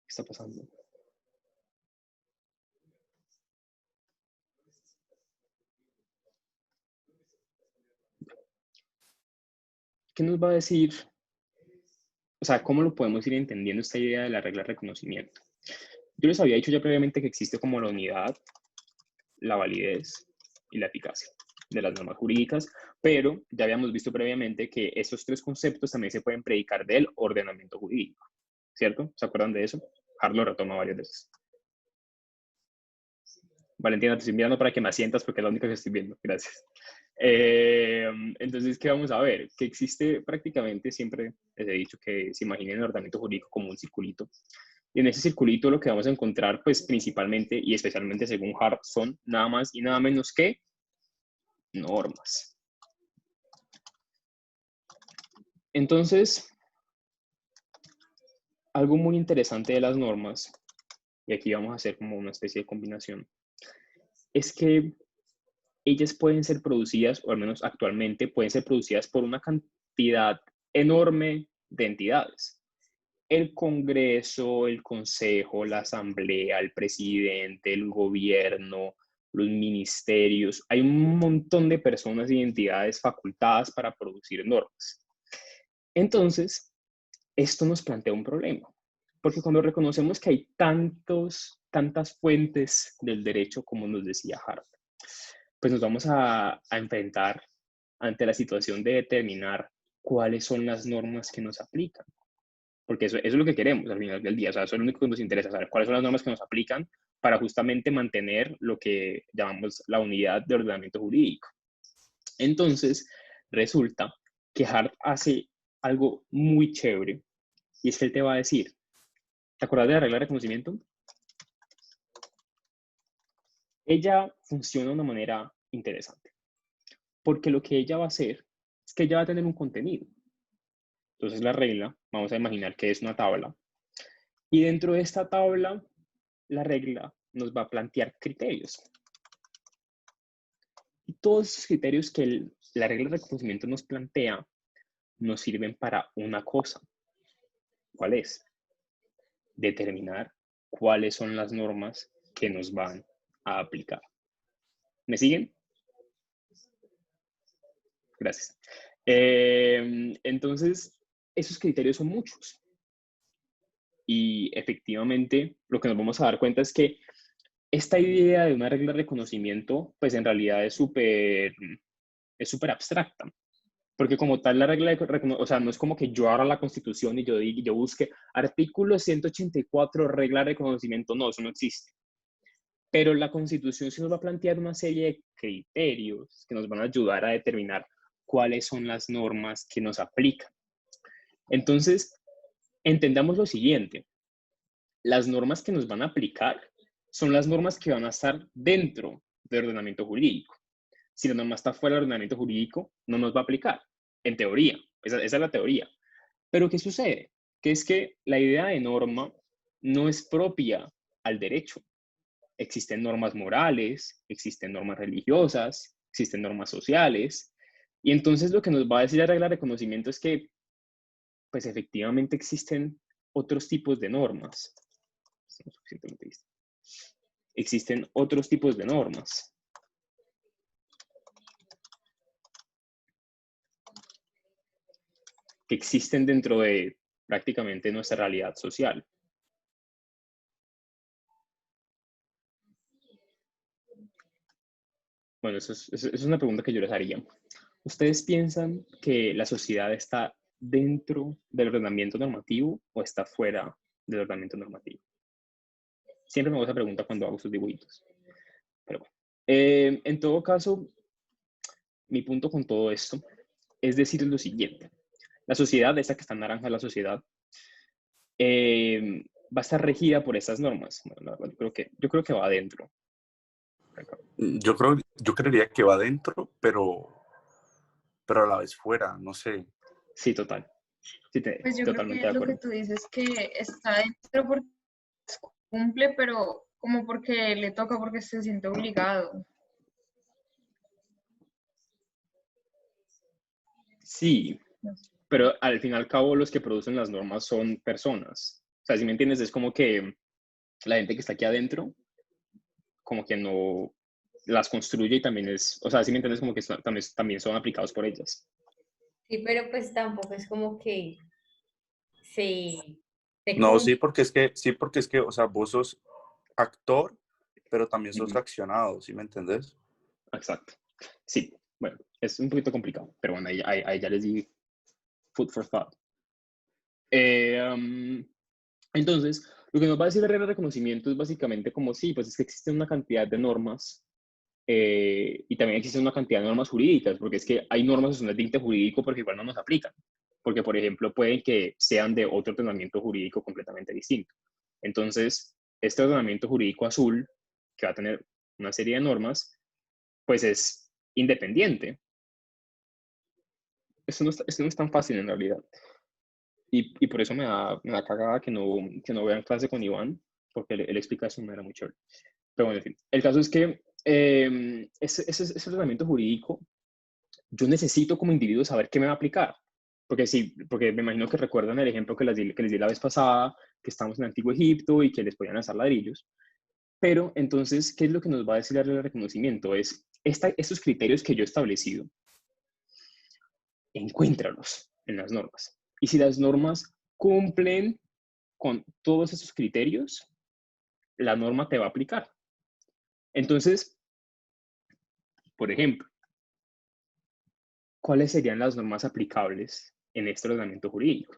está pasando? ¿Qué nos va a decir? O sea, ¿cómo lo podemos ir entendiendo esta idea de la regla de reconocimiento? Yo les había dicho ya previamente que existe como la unidad, la validez y la eficacia de las normas jurídicas, pero ya habíamos visto previamente que esos tres conceptos también se pueden predicar del ordenamiento jurídico, ¿cierto? ¿Se acuerdan de eso? Hart lo retoma varias veces. Valentina, te estoy mirando para que me asientas porque es la única que estoy viendo. Gracias. Entonces, ¿qué vamos a ver? Que existe prácticamente, siempre les he dicho que se imaginen el ordenamiento jurídico como un circulito. Y en ese circulito lo que vamos a encontrar, pues principalmente y especialmente según Hart, son nada más y nada menos que normas. Entonces, algo muy interesante de las normas, y aquí vamos a hacer como una especie de combinación, es que ellas pueden ser producidas, o al menos actualmente, pueden ser producidas por una cantidad enorme de entidades. El Congreso, el Consejo, la Asamblea, el presidente, el gobierno, los ministerios. Hay un montón de personas y entidades facultadas para producir normas. Entonces, esto nos plantea un problema, porque cuando reconocemos que hay tantas fuentes del derecho, como nos decía Hart, pues nos vamos a enfrentar ante la situación de determinar cuáles son las normas que nos aplican. Porque eso es lo que queremos al final del día. O sea, eso es lo único que nos interesa, saber cuáles son las normas que nos aplican para justamente mantener lo que llamamos la unidad de ordenamiento jurídico. Entonces, resulta que Hart hace algo muy chévere, y es que él te va a decir, ¿te acuerdas de la regla de reconocimiento? Ella funciona de una manera interesante, porque lo que ella va a hacer es que ella va a tener un contenido. Entonces la regla, vamos a imaginar que es una tabla, y dentro de esta tabla, la regla nos va a plantear criterios. Y todos esos criterios que la regla de reconocimiento nos plantea nos sirven para una cosa. ¿Cuál es? Determinar cuáles son las normas que nos van a aplicar. ¿Me siguen? Gracias. Entonces, esos criterios son muchos. Y efectivamente, lo que nos vamos a dar cuenta es que esta idea de una regla de reconocimiento, pues en realidad es súper abstracta. Porque como tal la regla de reconocimiento, o sea, no es como que yo abra la Constitución y yo busque artículo 184, regla de reconocimiento. No, eso no existe. Pero la Constitución sí nos va a plantear una serie de criterios que nos van a ayudar a determinar cuáles son las normas que nos aplican. Entonces, entendamos lo siguiente. Las normas que nos van a aplicar son las normas que van a estar dentro del ordenamiento jurídico. Si la norma está fuera del ordenamiento jurídico, no nos va a aplicar, en teoría. Esa es la teoría. Pero ¿qué sucede? Que es que la idea de norma no es propia al derecho. Existen normas morales, existen normas religiosas, existen normas sociales. Y entonces lo que nos va a decir la regla de reconocimiento es que, pues efectivamente existen otros tipos de normas. Existen otros tipos de normas. Que existen dentro de prácticamente nuestra realidad social. Bueno, eso es una pregunta que yo les haría. ¿Ustedes piensan que la sociedad está dentro del ordenamiento normativo o está fuera del ordenamiento normativo? Siempre me hago esa pregunta cuando hago sus dibujitos. Pero bueno. En todo caso, mi punto con todo esto es decir lo siguiente. La sociedad, esa que está en naranja, la sociedad, va a estar regida por estas normas. Bueno, yo creo que va adentro. Yo creería que va adentro, pero a la vez fuera, no sé. Sí, total. Sí, Pues yo creo totalmente que de lo que acuerdo. tú dices que está dentro porque cumple, pero como porque le toca, porque se siente obligado. Sí, pero al fin y al cabo los que producen las normas son personas. O sea, si me entiendes, es como que la gente que está aquí adentro, como que no las construye y también es, o sea, si me entiendes, como que también son aplicados por ellas. Sí, pero pues tampoco es como que se No, cumple. porque es que, o sea, vos sos actor, pero también sos Ujú. accionado, ¿sí me entendés? Exacto. Sí, bueno, es un poquito complicado, pero bueno, ahí ya les di food for thought. Entonces, lo que nos va a decir la regla de reconocimiento es básicamente como sí, pues es que existe una cantidad de normas y también existe una cantidad de normas jurídicas, porque es que hay normas que son de tinte jurídico porque igual no nos aplican, porque por ejemplo pueden que sean de otro ordenamiento jurídico completamente distinto. Entonces, este ordenamiento jurídico azul, que va a tener una serie de normas, pues es independiente. Esto no es tan fácil en realidad. Y por eso me da cagada que no vean clase con Iván, porque él explica eso de manera muy chévere. Pero bueno, en fin. El caso es que ese ordenamiento jurídico, yo necesito como individuo saber qué me va a aplicar. Porque sí, porque me imagino que recuerdan el ejemplo que les di la vez pasada, que estamos en Antiguo Egipto y que les podían lanzar ladrillos. Pero entonces, ¿qué es lo que nos va a decir el reconocimiento? Es estos criterios que yo he establecido, encuéntralos en las normas. Y si las normas cumplen con todos esos criterios, la norma te va a aplicar. Entonces, por ejemplo, ¿cuáles serían las normas aplicables en este ordenamiento jurídico?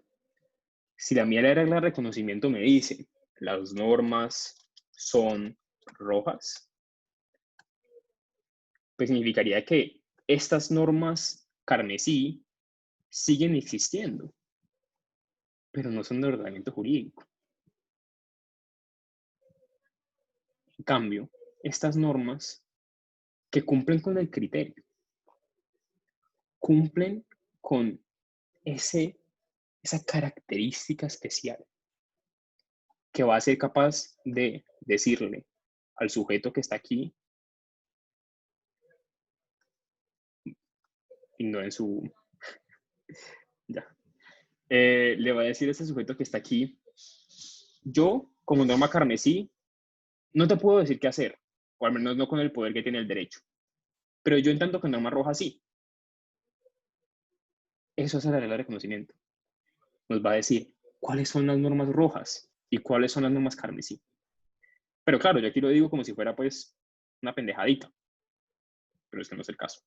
Si la mía la regla de reconocimiento me dice las normas son rojas, pues significaría que estas normas carmesí siguen existiendo, pero no son de ordenamiento jurídico. En cambio, estas normas que cumplen con el criterio, cumplen con esa característica especial que va a ser capaz de decirle al sujeto que está aquí, ignoren su... ya, le va a decir a ese sujeto que está aquí, yo, como norma carmesí, no te puedo decir qué hacer, o al menos no con el poder que tiene el derecho, pero yo en tanto que norma roja sí. Eso es la regla de reconocimiento. Nos va a decir cuáles son las normas rojas y cuáles son las normas carmesí. Pero claro, yo aquí lo digo como si fuera pues una pendejadita, pero es que no es el caso.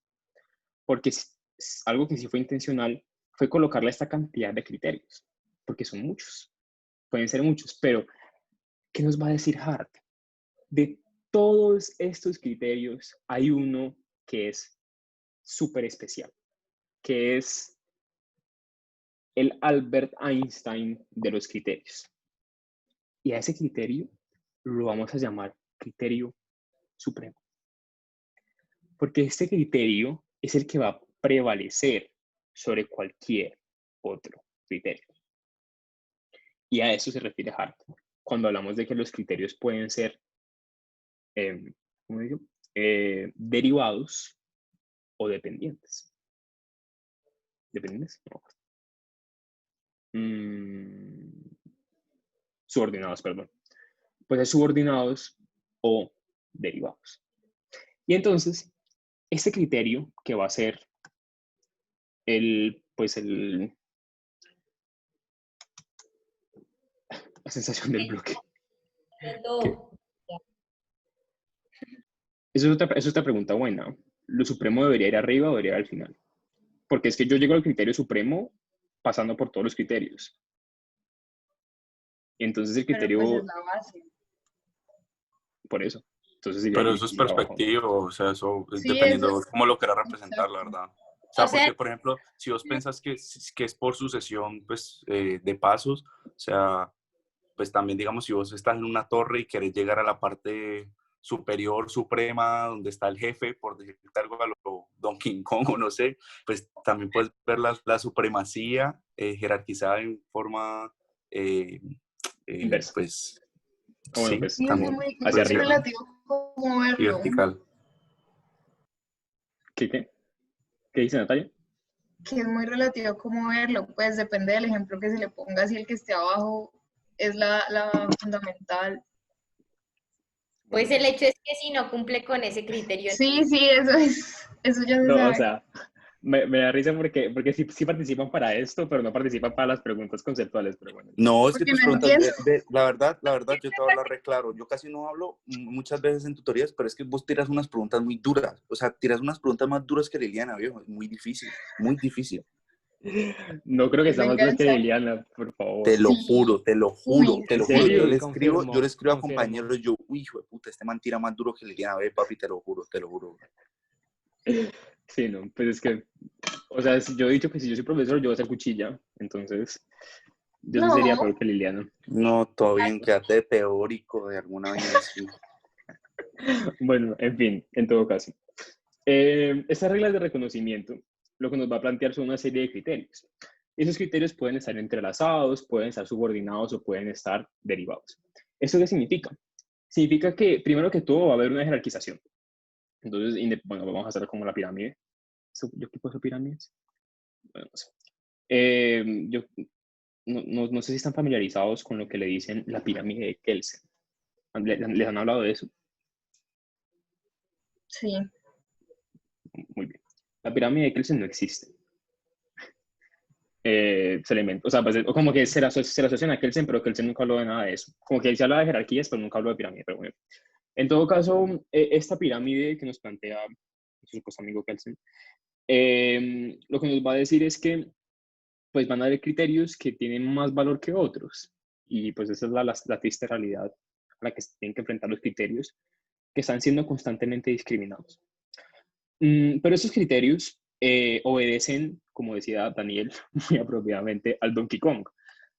Porque algo que sí fue intencional fue colocarle esta cantidad de criterios, porque son muchos, pueden ser muchos, pero ¿qué nos va a decir Hart? De todos estos criterios hay uno que es súper especial, que es el Albert Einstein de los criterios. Y a ese criterio lo vamos a llamar criterio supremo. Porque este criterio es el que va a prevalecer sobre cualquier otro criterio. Y a eso se refiere Hart cuando hablamos de que los criterios pueden ser ¿cómo digo? Derivados o dependientes. ¿Dependientes? No. Subordinados, perdón. Pueden ser subordinados o derivados. Y entonces, este criterio que va a ser la sensación del bloque. Eso es otra pregunta buena. ¿Lo supremo debería ir arriba o debería ir al final? Porque es que yo llego al criterio supremo pasando por todos los criterios. Y entonces el Pero pues es criterio, la base. por eso. Entonces diría Pero que eso es sí, abajo. perspectivo, o sea, eso es Sí, dependiendo eso de cómo lo quieras representar, la verdad. O sea, O sea, porque, por ejemplo, si vos pensás que es por sucesión, pues, de pasos, o sea, pues también, digamos, si vos estás en una torre y querés llegar a la parte superior, suprema, donde está el jefe, por decirte algo a lo Donkey Kong o no sé, pues también puedes ver la supremacía jerarquizada en forma, Inverso. pues, O bueno, sí, pues sí, es como también muy, hacia puede muy ser, arriba. ¿no? relativo como Y verlo. vertical. ¿Qué? ¿Qué dice Natalia? Que es muy relativo cómo verlo, pues depende del ejemplo que se le ponga, si el que esté abajo es la fundamental. pues el hecho es que si no cumple con ese criterio, Sí, sí, eso ya se No, o sabe. sea, me da risa porque sí participan para esto, pero no participan para las preguntas conceptuales, pero bueno. No, es que Porque tus no preguntas, entiendo. la verdad, yo te voy a hablar re claro. Yo casi no hablo muchas veces en tutorías, pero es que vos tiras unas preguntas muy duras. O sea, tiras unas preguntas más duras que Liliana, viejo. Es muy difícil, muy difícil. No creo que Es sea más duras que venganza. Liliana, por Te favor. lo Sí. juro, te lo juro, Uy, te ¿En lo juro. serio? Sí, Yo confirmo, le escribo a confirmo. compañeros, yo, uy, hijo de puta, este man tira más duro que Liliana. Ve, papi, te lo juro, te lo juro. Sí, no, pues es que, o sea, yo he dicho que si yo soy profesor, yo voy a ser cuchilla, entonces yo sí sería no, peor que Liliana. No, todo bien, quédate de teórico de alguna vaina así. Bueno, en fin, en todo caso. Estas reglas de reconocimiento lo que nos va a plantear son una serie de criterios. Esos criterios pueden estar entrelazados, pueden estar subordinados o pueden estar derivados. ¿Esto qué significa? Significa que, primero que todo, va a haber una jerarquización. Entonces, bueno, vamos a hacer como la pirámide. ¿Yo qué puedo pirámides? Bueno, no sé. Yo no sé si están familiarizados con lo que le dicen la pirámide de Kelsen. ¿Les han hablado de eso? sí. Muy bien. La pirámide de Kelsen no existe. Se le inventó, o sea, pues, como que se le asocian a Kelsen, pero Kelsen nunca habló de nada de eso. Como que él se habla de jerarquías, pero nunca habló de pirámide. Pero bueno. En todo caso, esta pirámide que nos plantea su supuesto amigo Kelsen, lo que nos va a decir es que pues van a haber criterios que tienen más valor que otros. Y pues esa es la triste realidad a la que se tienen que enfrentar los criterios que están siendo constantemente discriminados. Pero esos criterios obedecen, como decía Daniel muy apropiadamente, al Donkey Kong,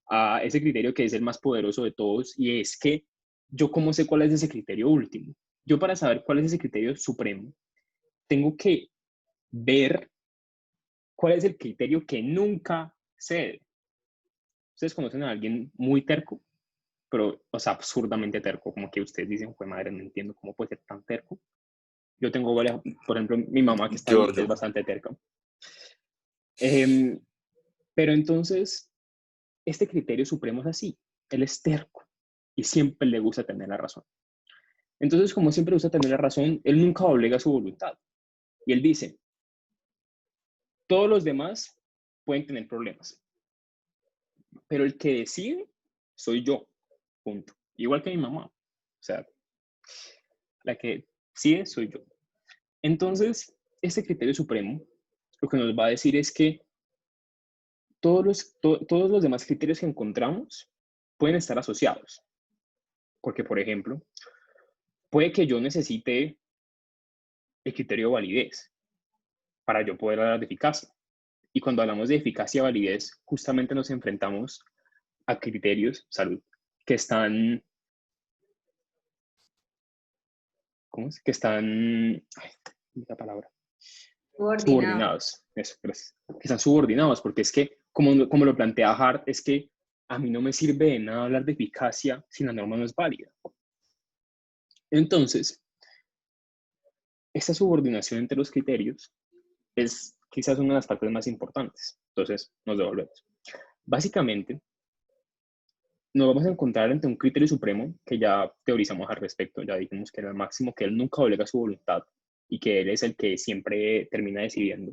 a ese criterio que es el más poderoso de todos, y es que yo cómo sé cuál es ese criterio último. Yo para saber cuál es ese criterio supremo, tengo que ver cuál es el criterio que nunca cede. Ustedes conocen a alguien muy terco, pero, o sea, absurdamente terco, como que ustedes dicen, fue madre, no entiendo cómo puede ser tan terco. Yo tengo varias, por ejemplo, mi mamá que está ahí es Yo. bastante terca. Eh, pero entonces, este criterio supremo es así, él es terco y siempre le gusta tener la razón. Entonces, como siempre le gusta tener la razón, él nunca doblega su voluntad. Y él dice, todos los demás pueden tener problemas, pero el que decide soy yo, punto. Igual que mi mamá. O sea, la que decide soy yo. Entonces, este criterio supremo lo que nos va a decir es que todos los demás criterios que encontramos pueden estar asociados. Porque, por ejemplo, puede que yo necesite el criterio de validez para yo poder hablar de eficacia. Y cuando hablamos de eficacia y validez, justamente nos enfrentamos a criterios, salud, que están, ¿cómo es? Que están, ay, la palabra, subordinado. subordinados, eso, gracias, que están subordinados, porque es que, como lo plantea Hart, es que a mí no me sirve de nada hablar de eficacia si la norma no es válida. Entonces, esta subordinación entre los criterios es quizás una de las partes más importantes. Entonces, nos devolvemos. Básicamente, nos vamos a encontrar ante un criterio supremo que ya teorizamos al respecto, ya dijimos que era el máximo, que él nunca doblega su voluntad y que él es el que siempre termina decidiendo.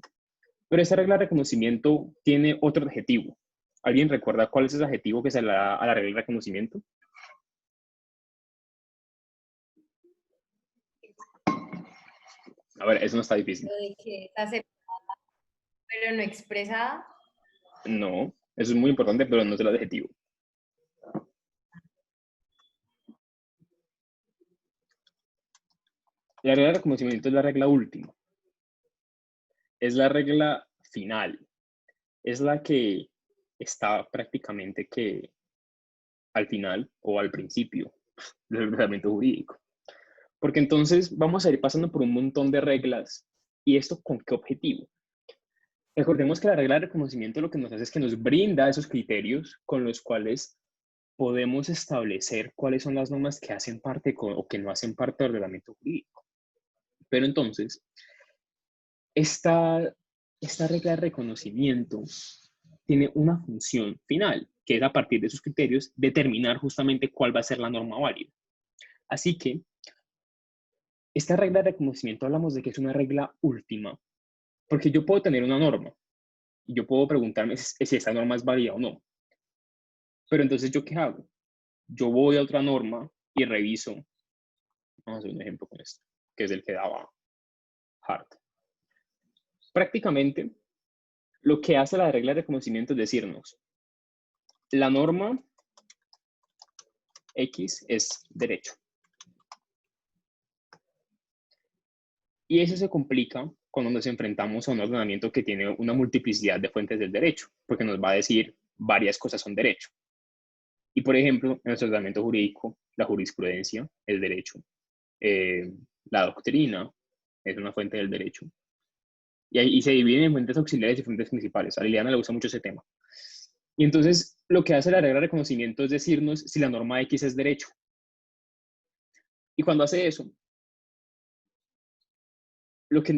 Pero esta regla de reconocimiento tiene otro adjetivo. ¿Alguien recuerda cuál es ese adjetivo que se le da a la regla de reconocimiento? A ver, eso no está difícil. Lo de que está aceptada, pero no expresada. No, eso es muy importante, pero no es el adjetivo. La regla de reconocimiento es la regla última. Es la regla final. Es la que está prácticamente que al final o al principio del ordenamiento jurídico. Porque entonces vamos a ir pasando por un montón de reglas. ¿Y esto con qué objetivo? Recordemos que la regla de reconocimiento lo que nos hace es que nos brinda esos criterios con los cuales podemos establecer cuáles son las normas que hacen parte o que no hacen parte del ordenamiento jurídico. Pero entonces, esta regla de reconocimiento tiene una función final, que es a partir de sus criterios determinar justamente cuál va a ser la norma válida. Así que, esta regla de reconocimiento hablamos de que es una regla última, porque yo puedo tener una norma y yo puedo preguntarme si esa norma es válida o no. Pero entonces, ¿yo qué hago? Yo voy a otra norma y reviso. Vamos a hacer un ejemplo con esto, que es el que daba Hart. Prácticamente, lo que hace la regla de reconocimiento es decirnos, la norma X es derecho. Y eso se complica cuando nos enfrentamos a un ordenamiento que tiene una multiplicidad de fuentes del derecho, porque nos va a decir varias cosas son derecho. Y por ejemplo, en nuestro ordenamiento jurídico, la jurisprudencia es derecho, la doctrina es una fuente del derecho. Y se dividen en fuentes auxiliares y fuentes principales. A Liliana le gusta mucho ese tema. Y entonces, lo que hace la regla de reconocimiento es decirnos si la norma X es derecho. Y cuando hace eso,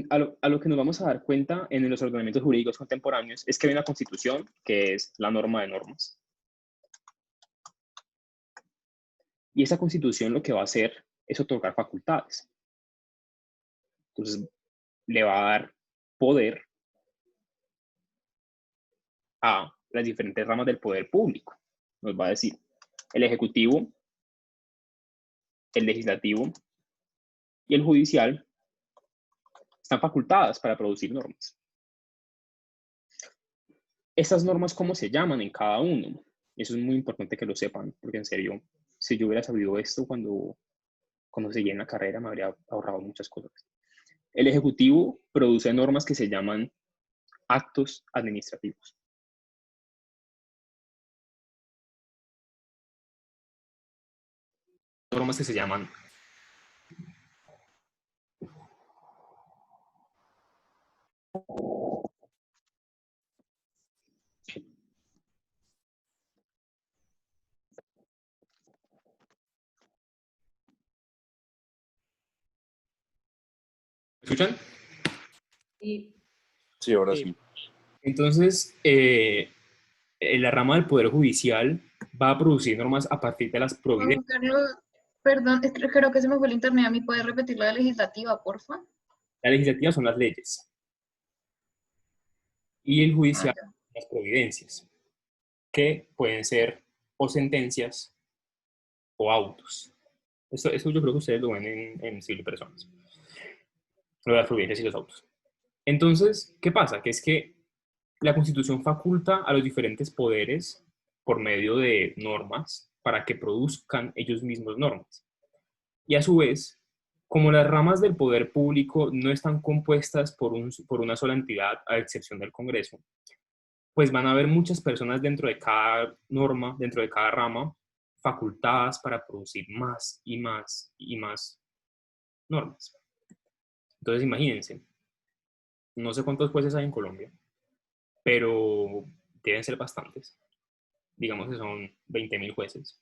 a lo que nos vamos a dar cuenta en los ordenamientos jurídicos contemporáneos es que hay una constitución, que es la norma de normas. Y esa constitución lo que va a hacer es otorgar facultades. Entonces, le va a dar poder a las diferentes ramas del poder público. Nos va a decir el ejecutivo, el legislativo y el judicial están facultadas para producir normas. Estas normas, ¿cómo se llaman en cada uno? Eso es muy importante que lo sepan, porque en serio, si yo hubiera sabido esto cuando seguí en la carrera, me habría ahorrado muchas cosas. El ejecutivo produce normas que se llaman actos administrativos. Normas que se llaman ¿escuchan? Sí. Sí, ahora Sí. sí. Entonces, la rama del Poder Judicial va a producir normas a partir de las Juan providencias. Carlos, perdón, es que creo que se me fue el internet. ¿A mí puedes repetir la legislativa, porfa? Las legislativas son las leyes y el Ah, judicial ya. las providencias, que pueden ser o sentencias o autos. Esto yo creo que ustedes lo ven en Civil y Personas. Lo de las providencias y los autos. Entonces, ¿qué pasa? Que es que la Constitución faculta a los diferentes poderes por medio de normas para que produzcan ellos mismos normas. Y a su vez, como las ramas del poder público no están compuestas por una sola entidad, a excepción del Congreso, pues van a haber muchas personas dentro de cada norma, dentro de cada rama, facultadas para producir más y más y más normas. Entonces, imagínense, no sé cuántos jueces hay en Colombia, pero deben ser bastantes. Digamos que son 20.000 jueces.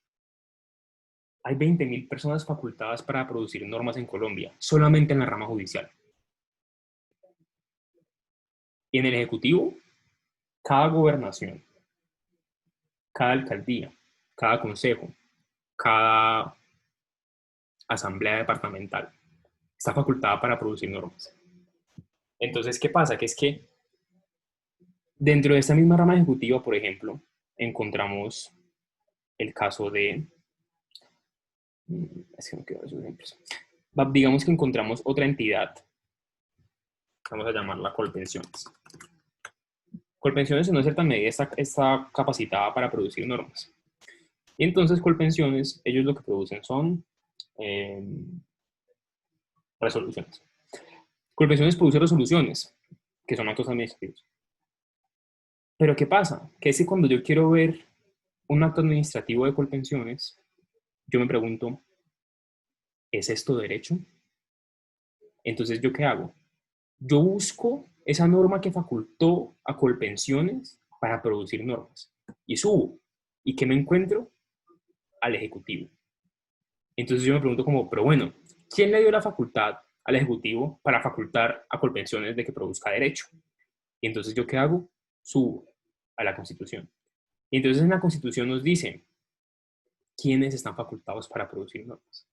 Hay 20.000 personas facultadas para producir normas en Colombia, solamente en la rama judicial. Y en el Ejecutivo, cada gobernación, cada alcaldía, cada consejo, cada asamblea departamental está facultada para producir normas. Entonces, ¿qué pasa? Que es que dentro de esta misma rama ejecutiva, por ejemplo, encontramos el caso de... Es que no quiero ver sus ejemplos. Digamos que encontramos otra entidad, vamos a llamarla Colpensiones. Colpensiones, en una cierta medida, está capacitada para producir normas. Y entonces Colpensiones, ellos lo que producen son resoluciones. Colpensiones produce resoluciones, que son actos administrativos. Pero ¿qué pasa? Que es que cuando yo quiero ver un acto administrativo de Colpensiones, yo me pregunto, ¿es esto derecho? Entonces, ¿yo qué hago? Yo busco esa norma que facultó a Colpensiones para producir normas. Y subo. ¿Y qué me encuentro? Al Ejecutivo. Entonces yo me pregunto como, pero bueno, ¿quién le dio la facultad al Ejecutivo para facultar a Colpensiones de que produzca derecho? Y entonces ¿yo qué hago? Subo a la Constitución. Y entonces en la Constitución nos dice quiénes están facultados para producir normas.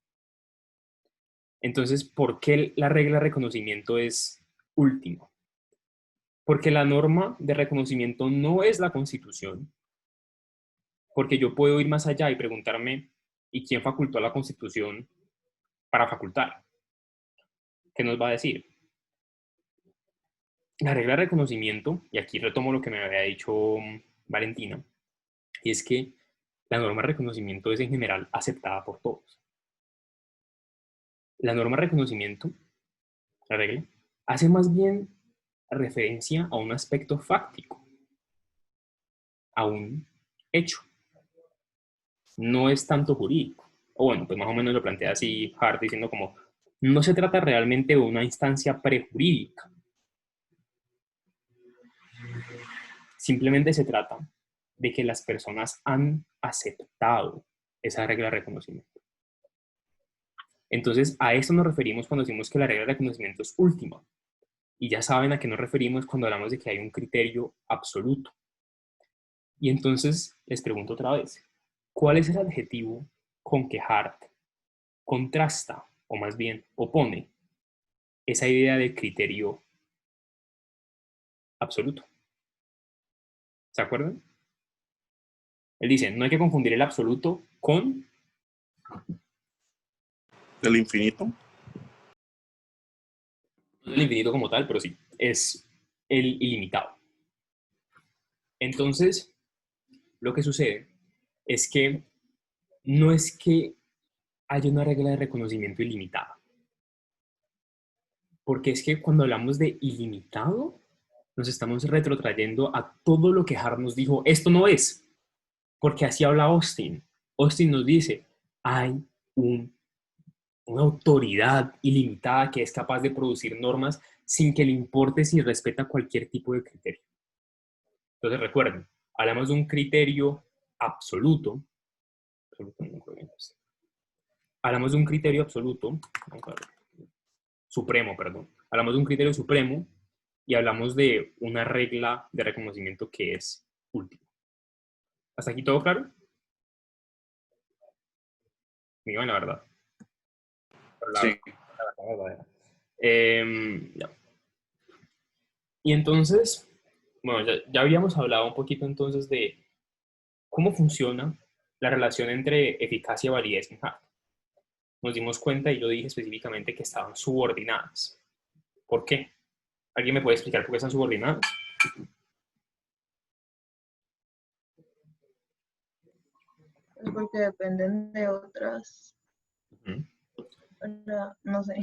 Entonces, ¿por qué la regla de reconocimiento es última? Porque la norma de reconocimiento no es la Constitución, porque yo puedo ir más allá y preguntarme, ¿y quién facultó a la Constitución para facultar? ¿Qué nos va a decir? La regla de reconocimiento, y aquí retomo lo que me había dicho Valentina, y es que la norma de reconocimiento es en general aceptada por todos. La norma de reconocimiento, la regla, hace más bien referencia a un aspecto fáctico, a un hecho. No es tanto jurídico. O bueno, pues más o menos lo plantea así Hart, diciendo como, no se trata realmente de una instancia prejurídica. Simplemente se trata de que las personas han aceptado esa regla de reconocimiento. Entonces, a esto nos referimos cuando decimos que la regla de reconocimiento es última. Y ya saben a qué nos referimos cuando hablamos de que hay un criterio absoluto. Y entonces, les pregunto otra vez, ¿cuál es el adjetivo con que Hart contrasta, o más bien opone, esa idea de criterio absoluto? ¿Se acuerdan? Él dice, no hay que confundir el absoluto con ¿El infinito? no el infinito como tal, pero sí, es el ilimitado. Entonces, lo que sucede es que no es que haya una regla de reconocimiento ilimitada, porque es que cuando hablamos de ilimitado, nos estamos retrotrayendo a todo lo que Hart nos dijo, esto no es, porque así habla Austin. Austin nos dice, hay una autoridad ilimitada que es capaz de producir normas sin que le importe si respeta cualquier tipo de criterio. Entonces recuerden, hablamos de un criterio absoluto, hablamos de un criterio absoluto, supremo, perdón, hablamos de un criterio supremo y hablamos de una regla de reconocimiento que es última. ¿Hasta aquí todo claro? Digan la verdad. Sí. Ya. Y entonces, bueno, ya habíamos hablado un poquito entonces de cómo funciona la relación entre eficacia y validez en Hart. Nos dimos cuenta, y yo dije específicamente, que estaban subordinadas. ¿Por qué? ¿Alguien me puede explicar por qué están subordinadas? Porque dependen de otras. No sé.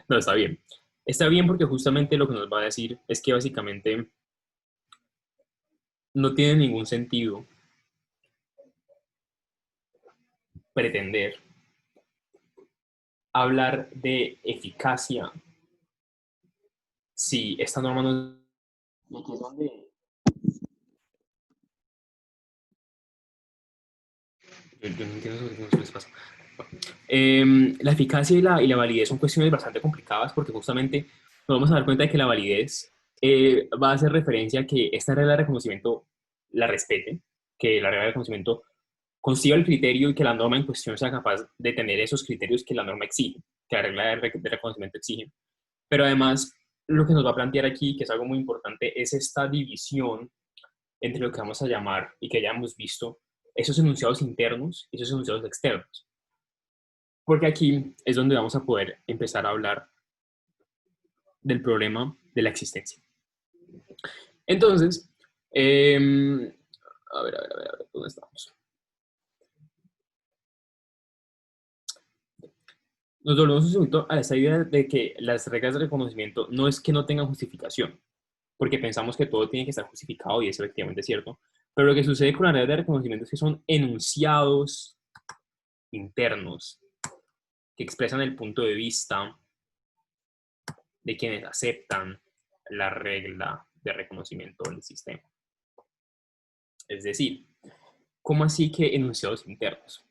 No, está bien. Está bien porque justamente lo que nos va a decir es que básicamente no tiene ningún sentido pretender hablar de eficacia si esta norma no... Y aquí es donde... Yo no entiendo sobre qué les pasa. La eficacia y la validez son cuestiones bastante complicadas porque justamente nos vamos a dar cuenta de que la validez va a hacer referencia a que esta regla de reconocimiento la respete, que la regla de reconocimiento consiga el criterio y que la norma en cuestión sea capaz de tener esos criterios que la norma exige, que la regla de reconocimiento exige. Pero además, lo que nos va a plantear aquí, que es algo muy importante, es esta división entre lo que vamos a llamar, y que ya hemos visto, esos enunciados internos y esos enunciados externos. Porque aquí es donde vamos a poder empezar a hablar del problema de la existencia. Entonces, a ver, ¿dónde estamos? nos volvemos un segundo a esa idea de que las reglas de reconocimiento no es que no tengan justificación, porque pensamos que todo tiene que estar justificado y es efectivamente cierto, pero lo que sucede con las reglas de reconocimiento es que son enunciados internos que expresan el punto de vista de quienes aceptan la regla de reconocimiento del sistema. Es decir, ¿cómo así que enunciados internos?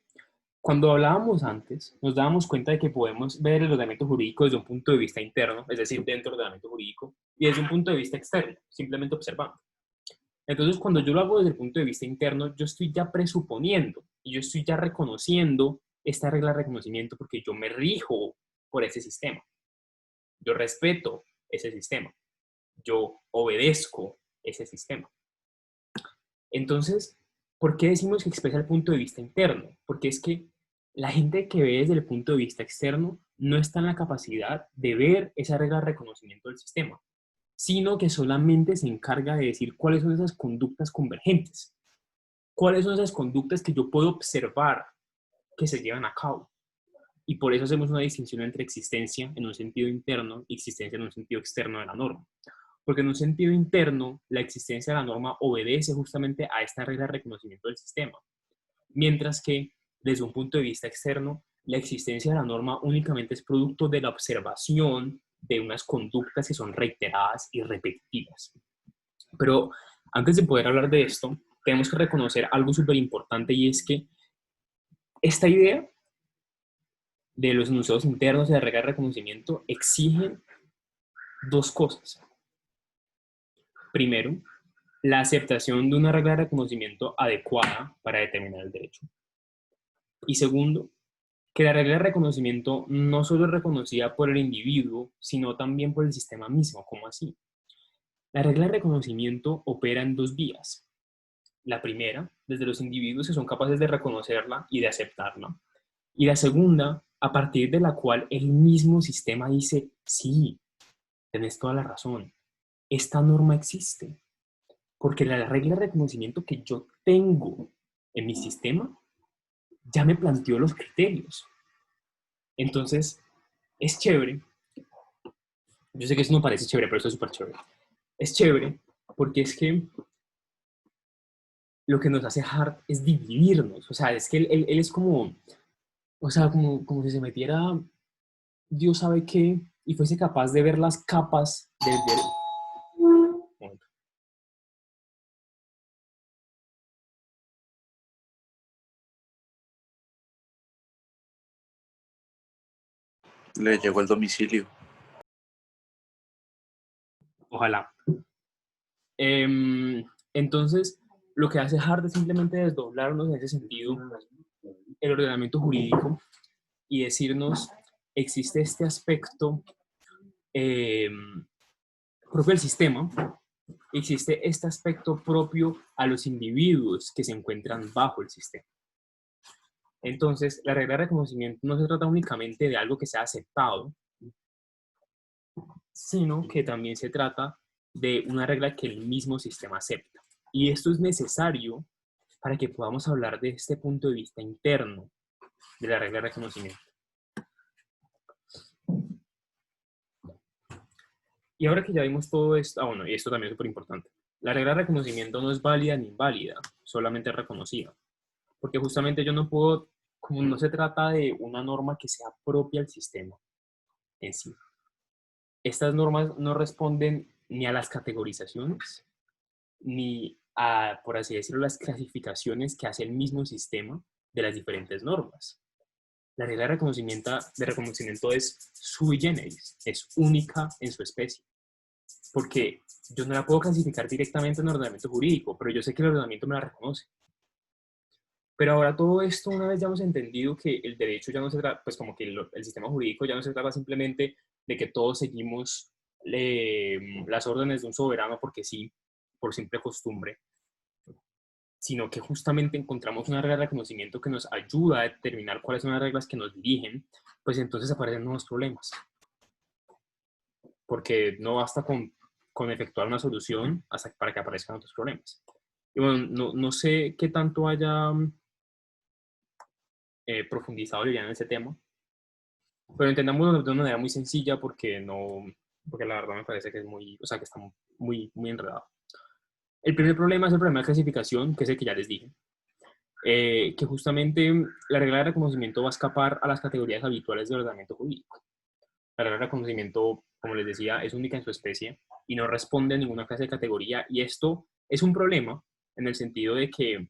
Cuando hablábamos antes, nos dábamos cuenta de que podemos ver el ordenamiento jurídico desde un punto de vista interno, es decir, dentro del ordenamiento jurídico, y desde un punto de vista externo, simplemente observando. Entonces, cuando yo lo hago desde el punto de vista interno, yo estoy ya presuponiendo y yo estoy ya reconociendo esta regla de reconocimiento porque yo me rijo por ese sistema. Yo respeto ese sistema. Yo obedezco ese sistema. Entonces, ¿por qué decimos que expresa el punto de vista interno? Porque es que la gente que ve desde el punto de vista externo no está en la capacidad de ver esa regla de reconocimiento del sistema, sino que solamente se encarga de decir cuáles son esas conductas convergentes, cuáles son esas conductas que yo puedo observar que se llevan a cabo. Y por eso hacemos una distinción entre existencia en un sentido interno y existencia en un sentido externo de la norma. Porque en un sentido interno, la existencia de la norma obedece justamente a esta regla de reconocimiento del sistema. Mientras que, desde un punto de vista externo, la existencia de la norma únicamente es producto de la observación de unas conductas que son reiteradas y repetitivas. Pero antes de poder hablar de esto, tenemos que reconocer algo súper importante y es que esta idea de los enunciados internos y la regla de reconocimiento exigen dos cosas. Primero, la aceptación de una regla de reconocimiento adecuada para determinar el derecho. Y segundo, que la regla de reconocimiento no solo es reconocida por el individuo, sino también por el sistema mismo. ¿Cómo así? La regla de reconocimiento opera en dos vías. La primera, desde los individuos que son capaces de reconocerla y de aceptarla. Y la segunda, a partir de la cual el mismo sistema dice, sí, tenés toda la razón, esta norma existe. Porque la regla de reconocimiento que yo tengo en mi sistema ya me planteó los criterios. Entonces, es chévere. Yo sé que eso no parece chévere, pero eso es súper chévere. Es chévere porque es que lo que nos hace Hart es dividirnos. O sea, es que él es como, o sea, como si se metiera Dios sabe qué y fuese capaz de ver las capas del momento. Le llegó el domicilio. Ojalá. Entonces, lo que hace Hart es simplemente desdoblarnos en ese sentido el ordenamiento jurídico y decirnos, existe este aspecto propio del sistema, existe este aspecto propio a los individuos que se encuentran bajo el sistema. Entonces, la regla de reconocimiento no se trata únicamente de algo que sea aceptado, sino que también se trata de una regla que el mismo sistema acepta. Y esto es necesario para que podamos hablar de este punto de vista interno de la regla de reconocimiento. Y ahora que ya vimos todo esto, bueno, y esto también es súper importante, la regla de reconocimiento no es válida ni inválida, solamente es reconocida. Porque justamente yo no puedo, como no se trata de una norma que sea propia al sistema en sí. Estas normas no responden ni a las categorizaciones, ni a, por así decirlo, las clasificaciones que hace el mismo sistema de las diferentes normas. La regla de reconocimiento es sui generis, es única en su especie. Porque yo no la puedo clasificar directamente en el ordenamiento jurídico, pero yo sé que el ordenamiento me la reconoce. Pero ahora todo esto, una vez ya hemos entendido que el derecho ya no se trata, pues como que el sistema jurídico ya no se trata simplemente de que todos seguimos las órdenes de un soberano porque sí, por simple costumbre, sino que justamente encontramos una regla de reconocimiento que nos ayuda a determinar cuáles son las reglas que nos dirigen, pues entonces aparecen nuevos problemas. Porque no basta con efectuar una solución hasta para que aparezcan otros problemas. Y bueno, no sé qué tanto haya profundizado Liliana en ese tema, Pero entendámoslo de una manera muy sencilla porque la verdad me parece que es muy, o sea, que está muy, muy enredado. El primer problema es el problema de clasificación, que es el que ya les dije. Que justamente la regla de reconocimiento va a escapar a las categorías habituales de ordenamiento jurídico. La regla de reconocimiento, como les decía, es única en su especie y no responde a ninguna clase de categoría, y esto es un problema en el sentido de que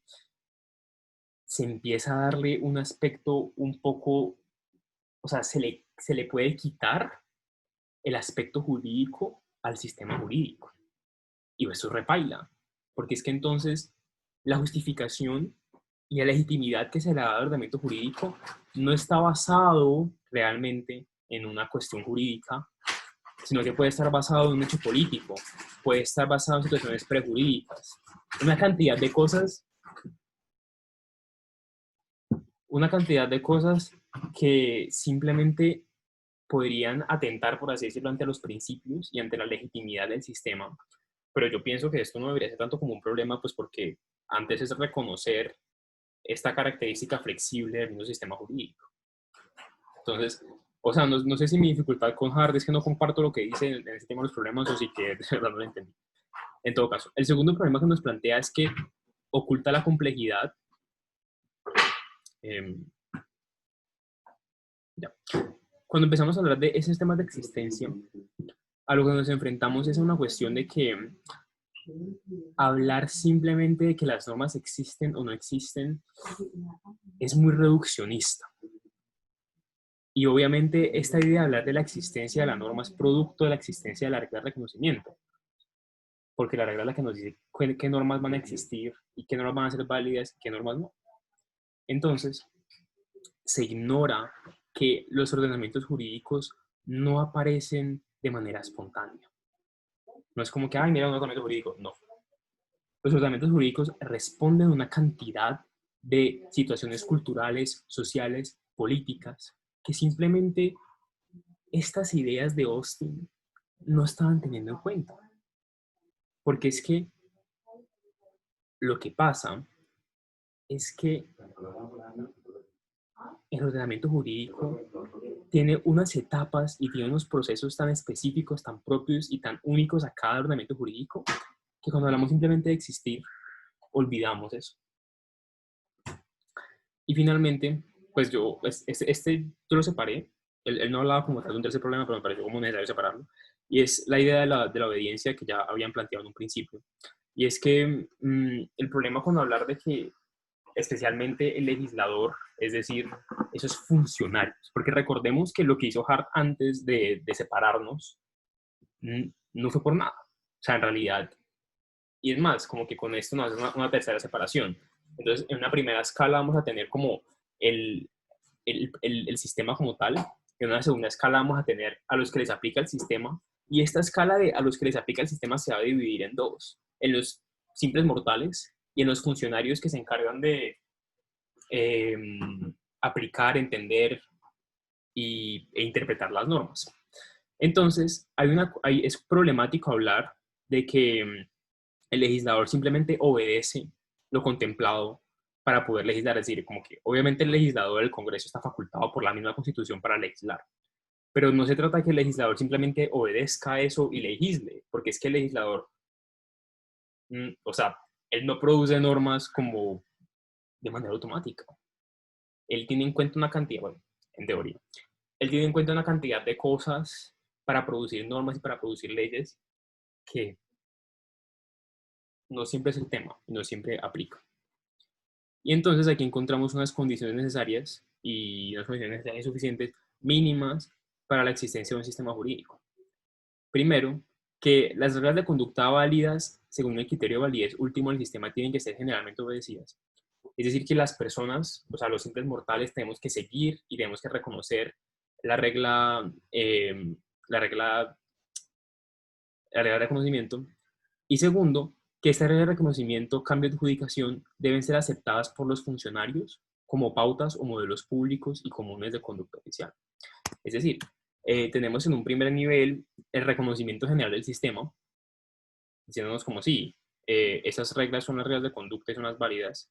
se empieza a darle un aspecto un poco, o sea, se le puede quitar el aspecto jurídico al sistema jurídico. Y eso repaila, porque es que entonces la justificación y la legitimidad que se le da al ordenamiento jurídico no está basado realmente en una cuestión jurídica, sino que puede estar basado en un hecho político, puede estar basado en situaciones prejurídicas, una cantidad de cosas que simplemente podrían atentar, por así decirlo, ante los principios y ante la legitimidad del sistema. Pero yo pienso que esto no debería ser tanto como un problema, pues porque antes es reconocer esta característica flexible del mismo sistema jurídico. Entonces, o sea, no sé si mi dificultad con Hart es que no comparto lo que dice en este tema de los problemas, o si que de verdad no lo entendí. En todo caso, el segundo problema que nos plantea es que oculta la complejidad. Cuando empezamos a hablar de esos temas de existencia, a lo que nos enfrentamos es a una cuestión de que hablar simplemente de que las normas existen o no existen es muy reduccionista. Y obviamente esta idea de hablar de la existencia de la norma es producto de la existencia de la regla de reconocimiento. Porque la regla es la que nos dice qué normas van a existir y qué normas van a ser válidas y qué normas no. Entonces, se ignora que los ordenamientos jurídicos no aparecen de manera espontánea. No es como que, ay, mira, un ordenamiento jurídico. No. Los ordenamientos jurídicos responden a una cantidad de situaciones culturales, sociales, políticas, que simplemente estas ideas de Austin no estaban teniendo en cuenta. Porque es que lo que pasa es que el ordenamiento jurídico tiene unas etapas y tiene unos procesos tan específicos, tan propios y tan únicos a cada ordenamiento jurídico, que cuando hablamos simplemente de existir, olvidamos eso. Y finalmente, pues yo lo separé. Él no hablaba como tal de un tercer problema, pero me pareció como necesario separarlo. Y es la idea de la obediencia que ya habían planteado en un principio. Y es que el problema con hablar de que especialmente el legislador, es decir, esos funcionarios, porque recordemos que lo que hizo Hart antes de separarnos no fue por nada. O sea, en realidad, y es más, como que con esto nos hace una tercera separación. Entonces, en una primera escala vamos a tener como el sistema como tal, en una segunda escala vamos a tener a los que les aplica el sistema, y esta escala de a los que les aplica el sistema se va a dividir en dos, en los simples mortales y en los funcionarios que se encargan de aplicar, entender e interpretar las normas. Entonces, es problemático hablar de que el legislador simplemente obedece lo contemplado para poder legislar. Es decir, como que obviamente el legislador del Congreso está facultado por la misma Constitución para legislar. Pero no se trata de que el legislador simplemente obedezca eso y legisle, porque es que el legislador, o sea, él no produce normas como de manera automática. Él tiene en cuenta una cantidad, bueno, en teoría, él tiene en cuenta una cantidad de cosas para producir normas y para producir leyes que no siempre es el tema y no siempre aplica. Y entonces aquí encontramos unas condiciones necesarias y unas condiciones necesarias suficientes mínimas para la existencia de un sistema jurídico. Primero, que las reglas de conducta válidas según el criterio de validez último del sistema tienen que ser generalmente obedecidas. Es decir, que las personas, o sea, los simples mortales, tenemos que seguir y tenemos que reconocer la regla de reconocimiento. Y segundo, que esta regla de reconocimiento, cambio de adjudicación, deben ser aceptadas por los funcionarios como pautas o modelos públicos y comunes de conducta oficial. Es decir, tenemos en un primer nivel el reconocimiento general del sistema, diciéndonos como sí, esas reglas son las reglas de conducta y son las válidas.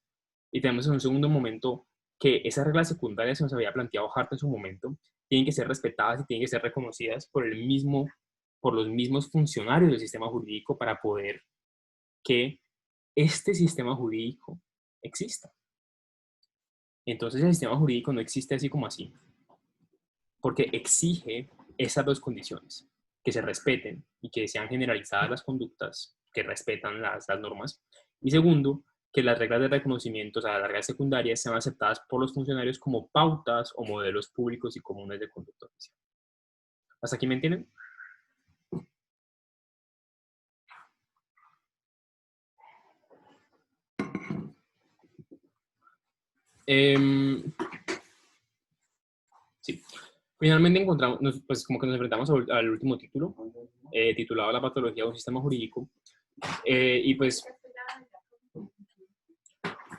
Y tenemos en un segundo momento que esa regla secundaria se nos había planteado Hart en su momento, tienen que ser respetadas y tienen que ser reconocidas por los mismos funcionarios del sistema jurídico para poder que este sistema jurídico exista. Entonces el sistema jurídico no existe así como así, porque exige esas dos condiciones, que se respeten y que sean generalizadas las conductas que respetan las normas, y segundo, que las reglas de reconocimiento, o sea, las reglas secundarias, sean aceptadas por los funcionarios como pautas o modelos públicos y comunes de conducta oficial. ¿Hasta aquí me entienden? Sí. Finalmente encontramos, pues como que nos enfrentamos al último título, titulado La patología de un sistema jurídico. Y pues,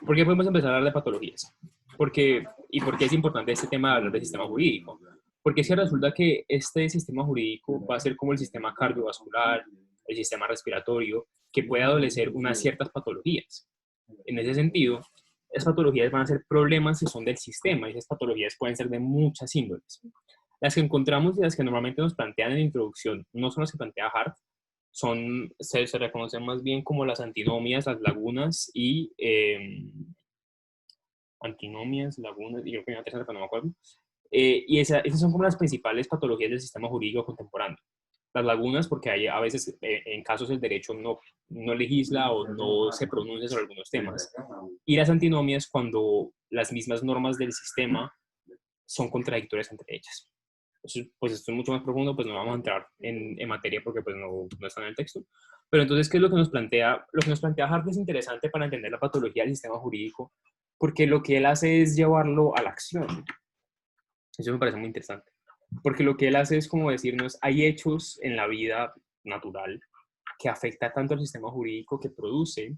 ¿por qué podemos empezar a hablar de patologías? ¿Por qué es importante este tema de hablar del sistema jurídico? Porque es que resulta que este sistema jurídico va a ser como el sistema cardiovascular, el sistema respiratorio, que puede adolecer unas ciertas patologías. En ese sentido, esas patologías van a ser problemas que son del sistema, y esas patologías pueden ser de muchas índoles. Las que encontramos y las que normalmente nos plantean en la introducción no son las que plantea Hart, se reconocen más bien como las antinomias, las lagunas y antinomias, lagunas, y creo que hay una tercera, pero no me acuerdo. Y esas son como las principales patologías del sistema jurídico contemporáneo. Las lagunas, porque hay a veces, en casos el derecho no legisla o no se pronuncia sobre algunos temas. Y las antinomias, cuando las mismas normas del sistema son contradictorias entre ellas. Pues esto es mucho más profundo, pues no vamos a entrar en materia porque pues no está en el texto. Pero entonces, ¿qué es lo que nos plantea? Lo que nos plantea Hart es interesante para entender la patología del sistema jurídico, porque lo que él hace es llevarlo a la acción. Eso me parece muy interesante. Porque lo que él hace es como decirnos, hay hechos en la vida natural que afecta tanto al sistema jurídico que produce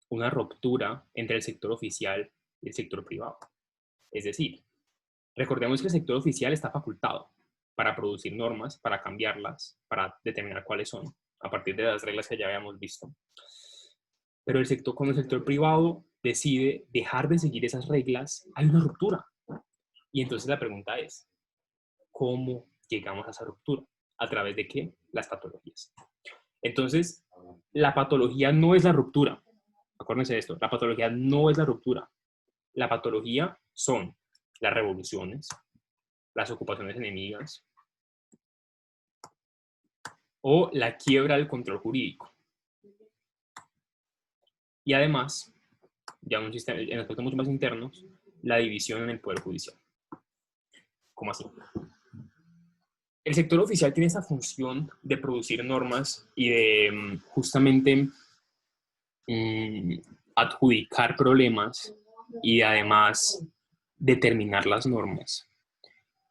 una ruptura entre el sector oficial y el sector privado. Es decir, recordemos que el sector oficial está facultado para producir normas, para cambiarlas, para determinar cuáles son, a partir de las reglas que ya habíamos visto. Pero cuando el sector privado decide dejar de seguir esas reglas, hay una ruptura. Y entonces la pregunta es, ¿cómo llegamos a esa ruptura? ¿A través de qué? Las patologías. Entonces, la patología no es la ruptura. Acuérdense de esto, la patología no es la ruptura. La patología son las revoluciones, las ocupaciones enemigas o la quiebra del control jurídico. Y además, ya en aspectos mucho más internos, la división en el Poder Judicial. ¿Cómo así? El sector oficial tiene esa función de producir normas y de justamente adjudicar problemas y además determinar las normas.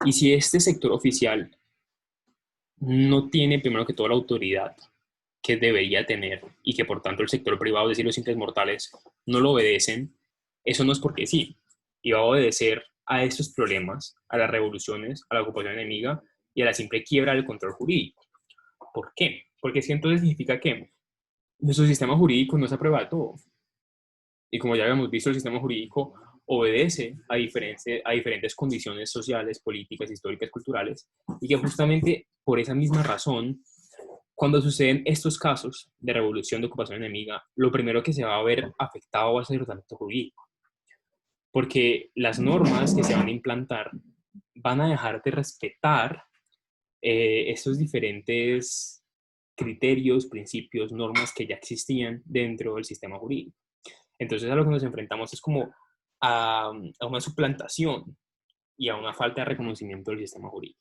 Y si este sector oficial no tiene, primero que todo, la autoridad que debería tener y que por tanto el sector privado, es decir, los simples mortales, no lo obedecen, eso no es porque sí. Y va a obedecer a estos problemas, a las revoluciones, a la ocupación enemiga y a la simple quiebra del control jurídico. ¿Por qué? Porque es que entonces significa que nuestro sistema jurídico no se aprueba de todo. Y como ya habíamos visto, el sistema jurídico obedece a diferentes condiciones sociales, políticas, históricas, culturales, y que justamente por esa misma razón, cuando suceden estos casos de revolución, de ocupación enemiga, lo primero que se va a ver afectado va a ser el ordenamiento jurídico. Porque las normas que se van a implantar van a dejar de respetar estos diferentes criterios, principios, normas que ya existían dentro del sistema jurídico. Entonces a lo que nos enfrentamos es como a una suplantación y a una falta de reconocimiento del sistema jurídico.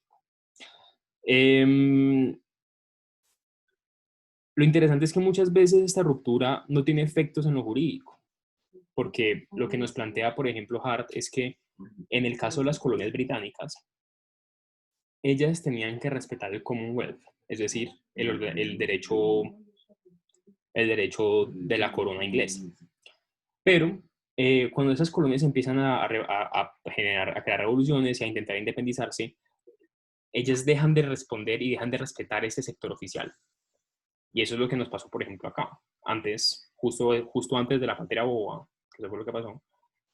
Lo interesante es que muchas veces esta ruptura no tiene efectos en lo jurídico, porque lo que nos plantea, por ejemplo, Hart, es que en el caso de las colonias británicas, ellas tenían que respetar el Commonwealth, es decir, el derecho de la corona inglesa. Pero cuando esas colonias empiezan a crear revoluciones y a intentar independizarse, ellas dejan de responder y dejan de respetar ese sector oficial. Y eso es lo que nos pasó, por ejemplo, acá. Antes, justo antes de la Pantera Boba, que eso fue lo que pasó,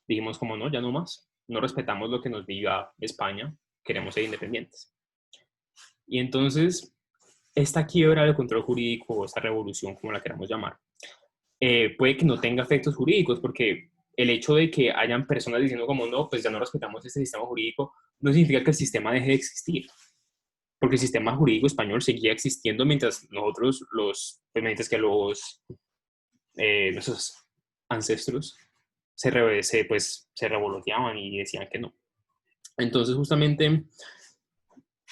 dijimos como no, ya no más. No respetamos lo que nos diga España, queremos ser independientes. Y entonces, esta quiebra del control jurídico, o esta revolución, como la queramos llamar, puede que no tenga efectos jurídicos, porque el hecho de que hayan personas diciendo como no, pues ya no respetamos este sistema jurídico, no significa que el sistema deje de existir, porque el sistema jurídico español seguía existiendo mientras nosotros, mientras que nuestros ancestros se revoloteaban y decían que no. Entonces, justamente,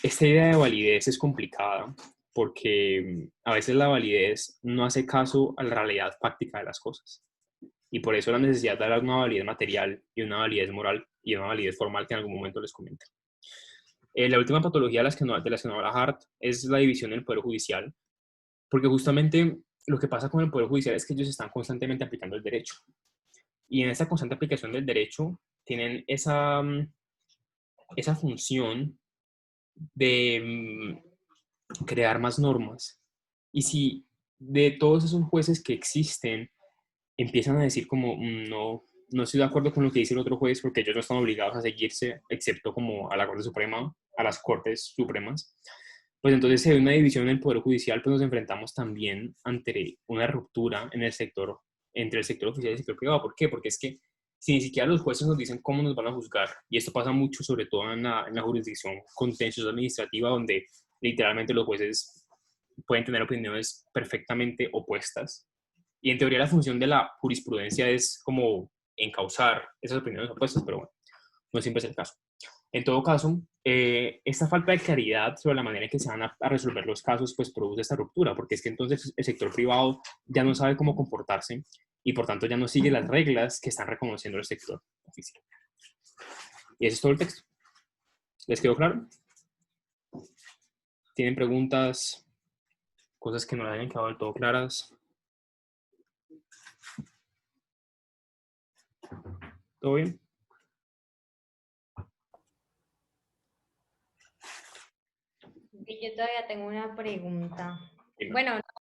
esta idea de validez es complicada, porque a veces la validez no hace caso a la realidad fáctica de las cosas. Y por eso la necesidad de dar una validez material y una validez moral y una validez formal que en algún momento les comento. La última patología de las que nos habla Hart es la división del Poder Judicial, porque justamente lo que pasa con el Poder Judicial es que ellos están constantemente aplicando el derecho. Y en esa constante aplicación del derecho tienen esa función de crear más normas. Y si de todos esos jueces que existen empiezan a decir como no estoy de acuerdo con lo que dice el otro juez porque ellos no están obligados a seguirse, excepto como a la Corte Suprema, a las Cortes Supremas, pues entonces si hay una división en el Poder Judicial, pues nos enfrentamos también ante una ruptura en el sector, entre el sector oficial y el sector privado. ¿Por qué? Porque es que si ni siquiera los jueces nos dicen cómo nos van a juzgar, y esto pasa mucho sobre todo en la jurisdicción contenciosa administrativa, donde literalmente los jueces pueden tener opiniones perfectamente opuestas, y en teoría la función de la jurisprudencia es como encauzar esas opiniones opuestas, pero bueno, no siempre es el caso. En todo caso, esta falta de claridad sobre la manera en que se van a resolver los casos, pues produce esta ruptura, porque es que entonces el sector privado ya no sabe cómo comportarse y por tanto ya no sigue las reglas que están reconociendo el sector oficial. Y ese es todo el texto. ¿Les quedó claro? ¿Tienen preguntas? ¿Cosas que no les hayan quedado del todo claras? ¿Todo bien? Yo todavía tengo una pregunta. Dime. Bueno,